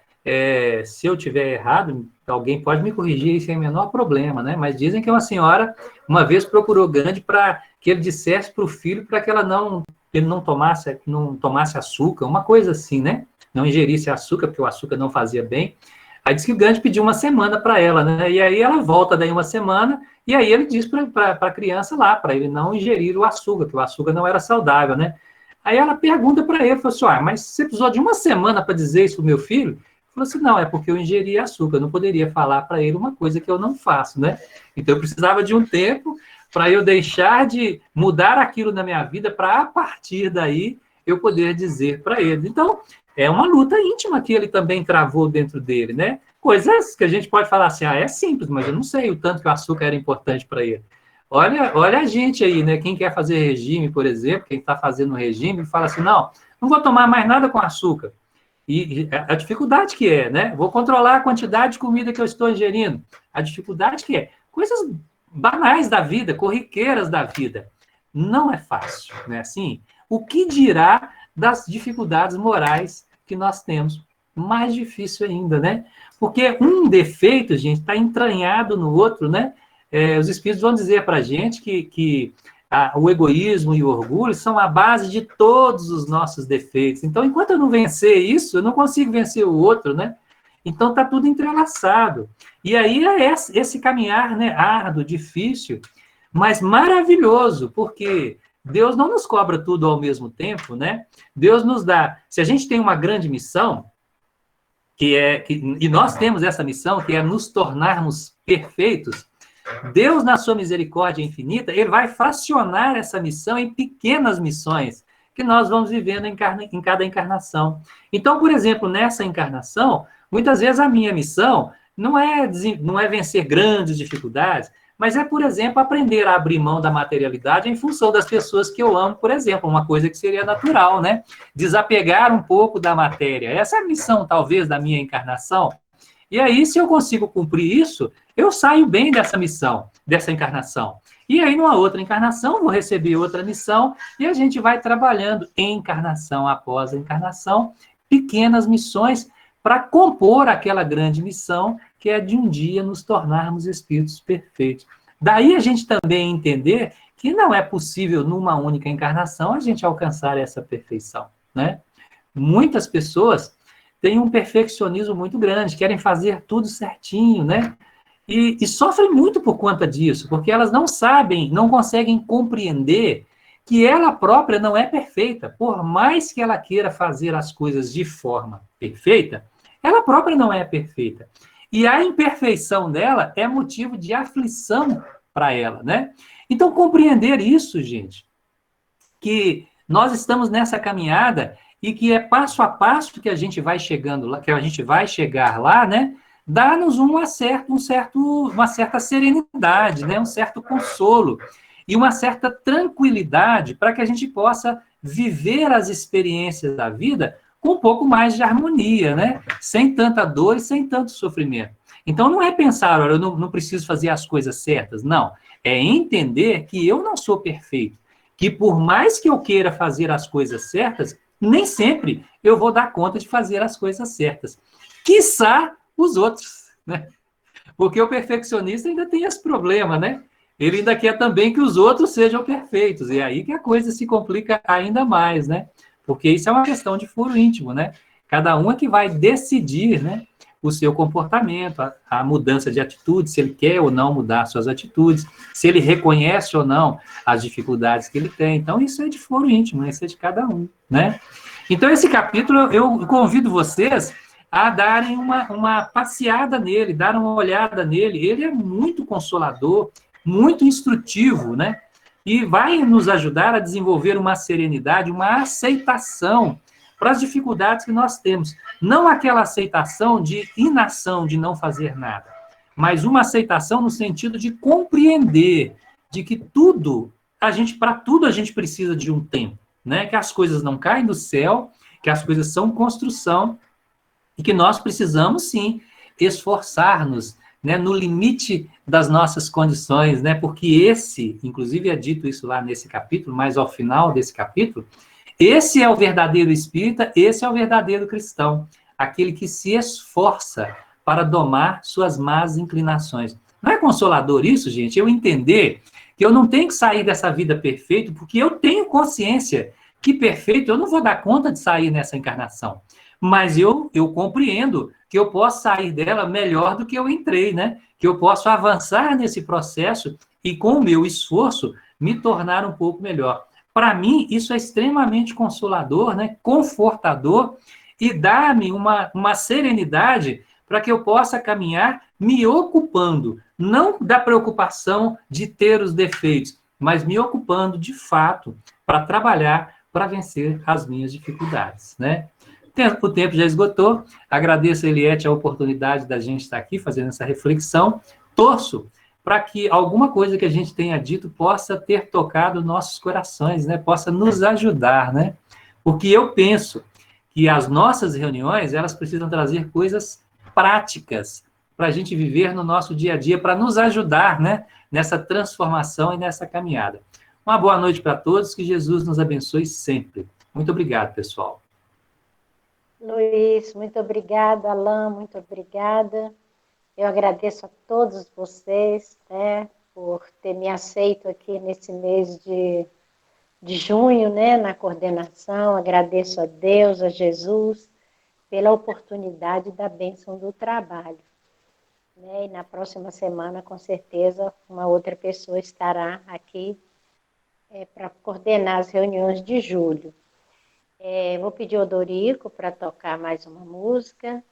S3: se eu tiver errado, alguém pode me corrigir sem o menor problema, né? Mas dizem que uma senhora, uma vez procurou Gandhi para que ele dissesse para o filho para que ele não tomasse açúcar, uma coisa assim, né? Não ingerisse açúcar, porque o açúcar não fazia bem. Aí diz que o Gandhi pediu uma semana para ela, né? E aí ela volta daí uma semana, e aí ele diz para a criança lá, para ele não ingerir o açúcar, que o açúcar não era saudável, né? Aí ela pergunta para ele, falou assim, mas você precisou de uma semana para dizer isso pro meu filho? Ele falou assim, não, é porque eu ingeri açúcar, eu não poderia falar para ele uma coisa que eu não faço, né? Então eu precisava de um tempo para eu deixar de mudar aquilo na minha vida, para a partir daí eu poder dizer para ele. Então, é uma luta íntima que ele também travou dentro dele, né? Coisas que a gente pode falar assim, é simples, mas eu não sei o tanto que o açúcar era importante para ele. Olha a gente aí, né? Quem quer fazer regime, por exemplo, quem está fazendo regime, fala assim, não vou tomar mais nada com açúcar. E a dificuldade que é, né? Vou controlar a quantidade de comida que eu estou ingerindo. A dificuldade que é. Coisas banais da vida, corriqueiras da vida. Não é fácil, né? Assim, o que dirá das dificuldades morais que nós temos? Mais difícil ainda, né? Porque um defeito, gente, está entranhado no outro, né? Os espíritos vão dizer para a gente que o egoísmo e o orgulho são a base de todos os nossos defeitos. Então, enquanto eu não vencer isso, eu não consigo vencer o outro, né? Então, está tudo entrelaçado. E aí é esse caminhar, né, árduo, difícil, mas maravilhoso, porque Deus não nos cobra tudo ao mesmo tempo, né? Deus nos dá... Se a gente tem uma grande missão, e nós temos essa missão, que é nos tornarmos perfeitos, Deus, na sua misericórdia infinita, ele vai fracionar essa missão em pequenas missões que nós vamos vivendo em cada encarnação. Então, por exemplo, nessa encarnação, muitas vezes a minha missão não é vencer grandes dificuldades, mas é, por exemplo, aprender a abrir mão da materialidade em função das pessoas que eu amo, por exemplo, uma coisa que seria natural, né? Desapegar um pouco da matéria. Essa é a missão, talvez, da minha encarnação. E aí, se eu consigo cumprir isso, eu saio bem dessa missão, dessa encarnação. E aí, numa outra encarnação, vou receber outra missão, e a gente vai trabalhando encarnação após encarnação, pequenas missões para compor aquela grande missão, que é de um dia nos tornarmos espíritos perfeitos. Daí a gente também entender que não é possível, numa única encarnação, a gente alcançar essa perfeição, né? Muitas pessoas têm um perfeccionismo muito grande, querem fazer tudo certinho, né? E sofrem muito por conta disso, porque elas não sabem, não conseguem compreender que ela própria não é perfeita. Por mais que ela queira fazer as coisas de forma perfeita, ela própria não é perfeita. E a imperfeição dela é motivo de aflição para ela, né? Então, compreender isso, gente, que nós estamos nessa caminhada e que é passo a passo que a gente vai chegando lá, que a gente vai chegar lá, né? Dá-nos uma certa serenidade, né? Um certo consolo e uma certa tranquilidade para que a gente possa viver as experiências da vida com um pouco mais de harmonia, né? Sem tanta dor e sem tanto sofrimento. Então, não é pensar, olha, eu não preciso fazer as coisas certas, não. É entender que eu não sou perfeito, que por mais que eu queira fazer as coisas certas, nem sempre eu vou dar conta de fazer as coisas certas. Quiçá os outros, né? Porque o perfeccionista ainda tem esse problema, né? Ele ainda quer também que os outros sejam perfeitos, e é aí que a coisa se complica ainda mais, né? Porque isso é uma questão de foro íntimo, né? Cada um é que vai decidir, né, o seu comportamento, a mudança de atitude, se ele quer ou não mudar suas atitudes, se ele reconhece ou não as dificuldades que ele tem. Então, isso é de foro íntimo, né? Isso é de cada um, né? Então, esse capítulo, eu convido vocês a darem uma passeada nele, dar uma olhada nele. Ele é muito consolador, muito instrutivo, né? E vai nos ajudar a desenvolver uma serenidade, uma aceitação para as dificuldades que nós temos. Não aquela aceitação de inação, de não fazer nada, mas uma aceitação no sentido de compreender de que para tudo a gente precisa de um tempo, né? Que as coisas não caem do céu, que as coisas são construção e que nós precisamos, sim, esforçar-nos, né, no limite das nossas condições, né? Porque inclusive é dito isso lá nesse capítulo, mas ao final desse capítulo, esse é o verdadeiro espírita, esse é o verdadeiro cristão, aquele que se esforça para domar suas más inclinações. Não é consolador isso, gente? Eu entender que eu não tenho que sair dessa vida perfeita, porque eu tenho consciência que perfeito eu não vou dar conta de sair nessa encarnação. mas eu compreendo que eu posso sair dela melhor do que eu entrei, né? Que eu posso avançar nesse processo e, com o meu esforço, me tornar um pouco melhor. Para mim, isso é extremamente consolador, né? Confortador e dá-me uma serenidade para que eu possa caminhar me ocupando, não da preocupação de ter os defeitos, mas me ocupando, de fato, para trabalhar, para vencer as minhas dificuldades, né? O tempo já esgotou. Agradeço a Eliette a oportunidade da gente estar aqui fazendo essa reflexão. Torço para que alguma coisa que a gente tenha dito possa ter tocado nossos corações, né? Possa nos ajudar, né? Porque eu penso que as nossas reuniões, elas precisam trazer coisas práticas para a gente viver no nosso dia a dia, para nos ajudar, né? Nessa transformação e nessa caminhada. Uma boa noite para todos, que Jesus nos abençoe sempre. Muito obrigado, pessoal.
S2: Luiz, muito obrigada. Alain, muito obrigada. Eu agradeço a todos vocês, né, por ter me aceito aqui nesse mês de junho, né, na coordenação. Agradeço a Deus, a Jesus, pela oportunidade da bênção do trabalho. Né? E na próxima semana, com certeza, uma outra pessoa estará aqui para coordenar as reuniões de julho. Vou pedir ao Dorico para tocar mais uma música,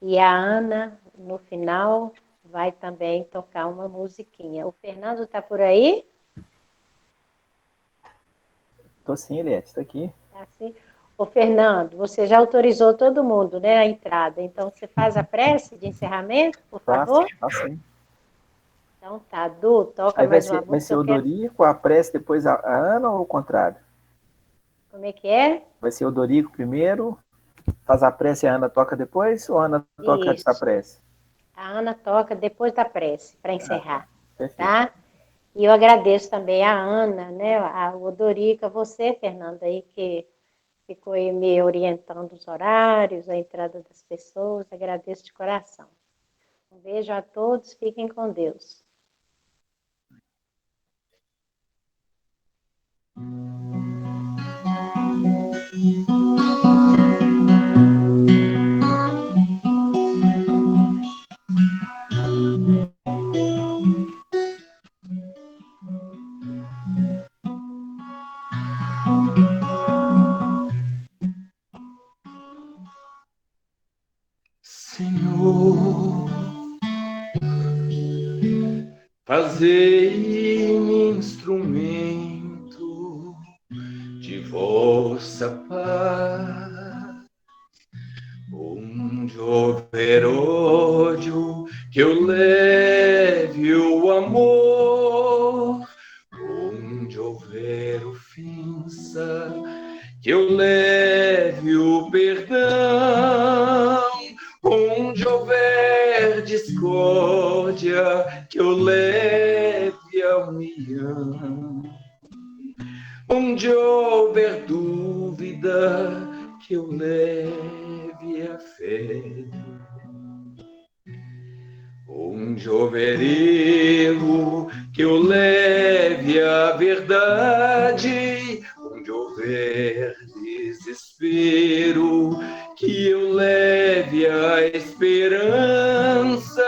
S2: e a Ana, no final, vai também tocar uma musiquinha. O Fernando está por aí?
S5: Estou sim, Eliette, estou aqui.
S2: Tá sim. Ô, Fernando, você já autorizou todo mundo, né, a entrada, então você faz a prece de encerramento, por favor?
S5: Faço sim.
S2: Então tá, Du, toca
S5: Aí
S2: mais uma música.
S5: vai ser o Dorico, a prece, depois a Ana, ou o contrário?
S2: Como é que é?
S5: Vai ser o Dorico primeiro, faz a prece e a Ana toca depois, ou a Ana toca antes da prece?
S2: A Ana toca depois da prece, para encerrar,
S5: Perfeito.
S2: tá? E eu agradeço também a Ana, né, a Odorica, você, Fernanda, aí que ficou aí me orientando os horários, a entrada das pessoas, agradeço de coração. Um beijo a todos, fiquem com Deus.
S1: Senhor, fazei-me instrumento de vossa paz. Onde houver ódio, que eu leve o amor. Onde houver ofensa, que eu leve o perdão. Onde houver discórdia, que eu leve a união. Onde houver dúvida, que eu leve a fé. Onde houver erro, que eu leve a verdade. Onde houver desespero, que eu leve a esperança.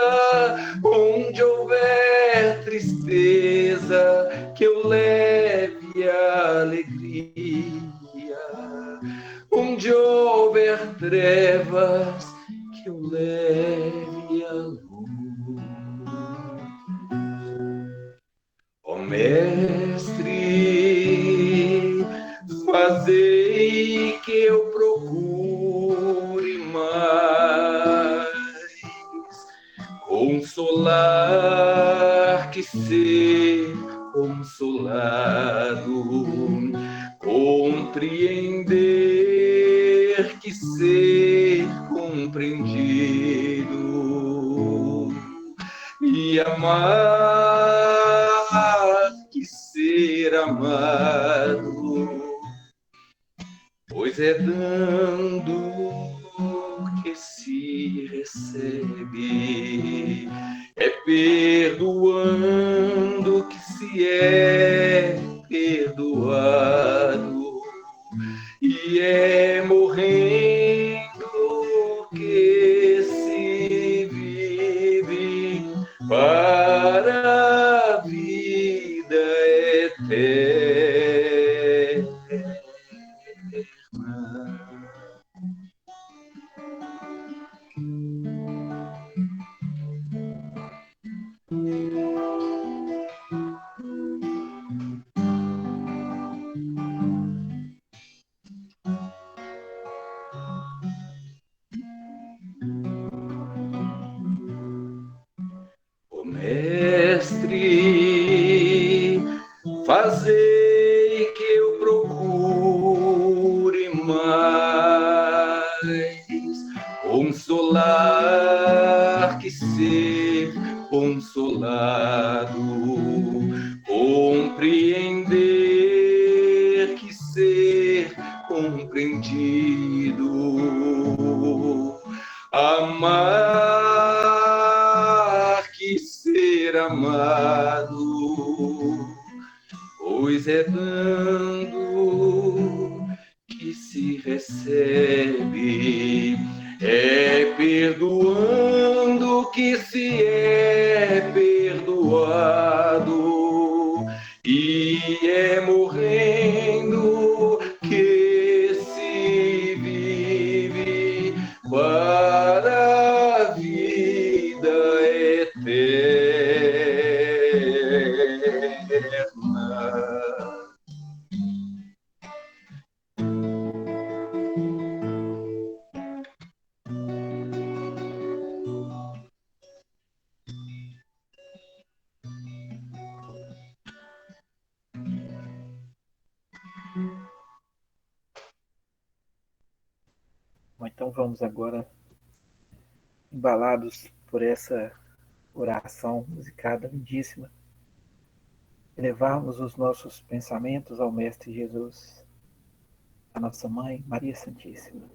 S1: Onde houver tristeza, que eu leve a alegria. Onde houver trevas, que eu leve a luz. Ó Mestre, fazei que eu procure mais consolar que ser consolado, compreender que ser compreendido, e amar que ser amado, pois é dando que se recebe, é perdoando que se é perdoado, e é morrendo fazei que eu procure mais consolar que ser consolado, compreender que ser compreendido, amar que ser amado, pois é dando que se recebe, é perdoando que se é perdoado, e é morrendo que se vive para a vida eterna.
S5: Bom, então vamos agora, embalados por essa oração musicada lindíssima, elevarmos os nossos pensamentos ao Mestre Jesus, a nossa Mãe, Maria Santíssima.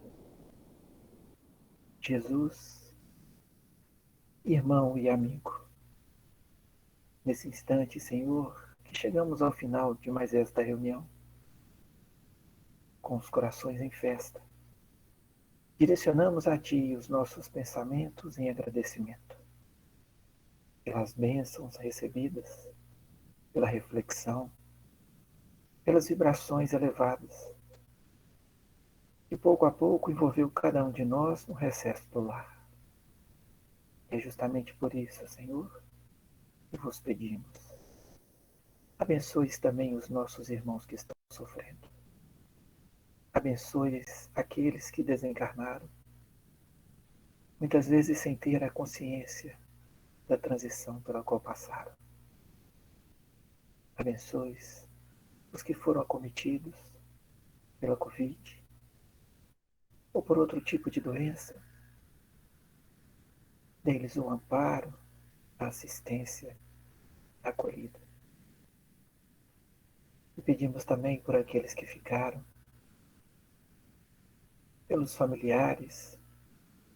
S5: Jesus, irmão e amigo, nesse instante, Senhor, que chegamos ao final de mais esta reunião, com os corações em festa, direcionamos a Ti os nossos pensamentos em agradecimento, pelas bênçãos recebidas, pela reflexão, pelas vibrações elevadas, que pouco a pouco envolveu cada um de nós no recesso do lar. E é justamente por isso, Senhor, que vos pedimos. Abençoe também os nossos irmãos que estão sofrendo. Abençoe aqueles que desencarnaram, muitas vezes sem ter a consciência da transição pela qual passaram. Abençoe os que foram acometidos pela Covid ou por outro tipo de doença. Dê-lhes o amparo, a assistência, a acolhida. E pedimos também por aqueles que ficaram, pelos familiares,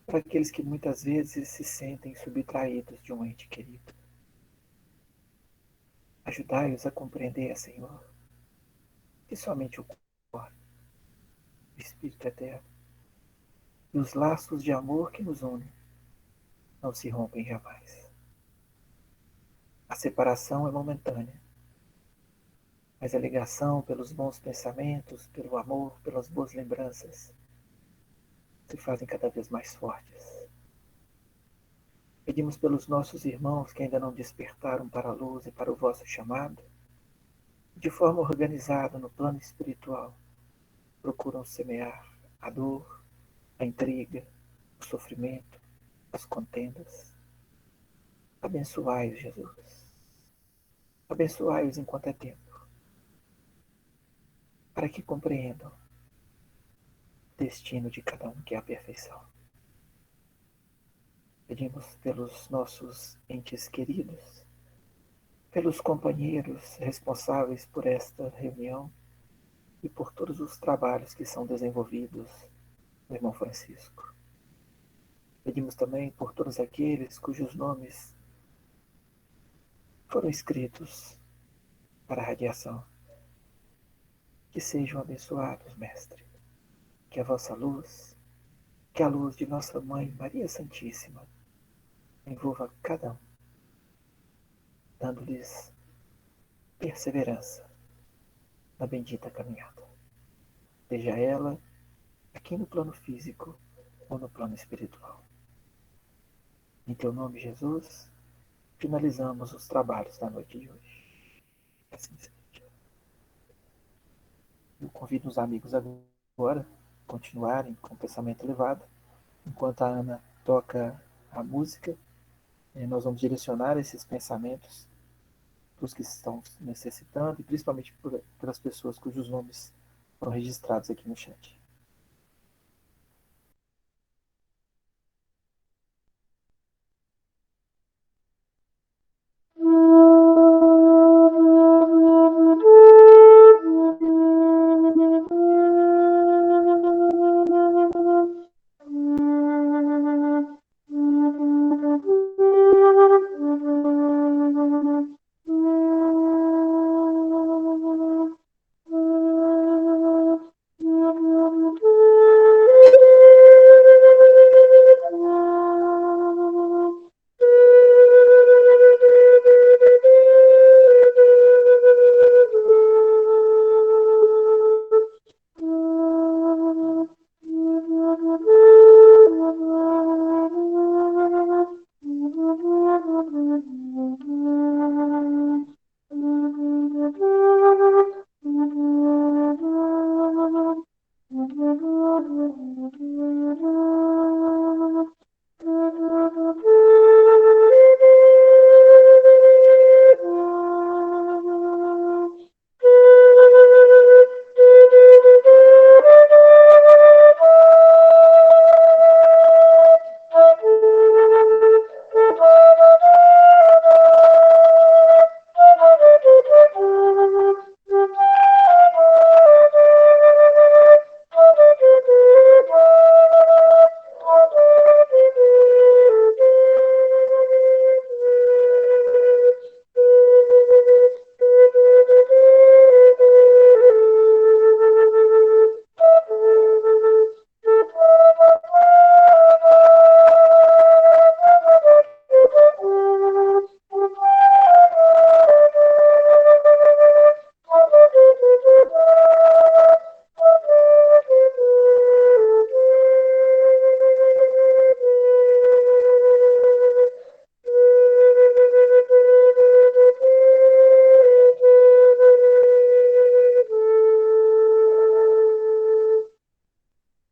S5: por aqueles que muitas vezes se sentem subtraídos de um ente querido. Ajudai-os a compreender, Senhor, que somente o corpo, o Espírito eterno e os laços de amor que nos unem não se rompem jamais. A separação é momentânea, mas a ligação pelos bons pensamentos, pelo amor, pelas boas lembranças, se fazem cada vez mais fortes. Pedimos pelos nossos irmãos que ainda não despertaram para a luz e para o vosso chamado, e de forma organizada no plano espiritual, procuram semear a dor, a intriga, o sofrimento, as contendas. Abençoai-os, Jesus. Abençoai-os enquanto é tempo, para que compreendam o destino de cada um, que é a perfeição. Pedimos pelos nossos entes queridos, pelos companheiros responsáveis por esta reunião e por todos os trabalhos que são desenvolvidos no irmão Francisco. Pedimos também por todos aqueles cujos nomes foram escritos para a radiação. Que sejam abençoados, Mestre. Que a vossa luz, que a luz de nossa Mãe Maria Santíssima envolva cada um, dando-lhes perseverança na bendita caminhada. Seja ela aqui no plano físico ou no plano espiritual. Em teu nome, Jesus, finalizamos os trabalhos da noite de hoje. Assim seja. Eu convido os amigos agora a continuarem com o pensamento elevado, enquanto a Ana toca a música. Nós vamos direcionar esses pensamentos dos que estão necessitando e principalmente pelas pessoas cujos nomes foram registrados aqui no chat.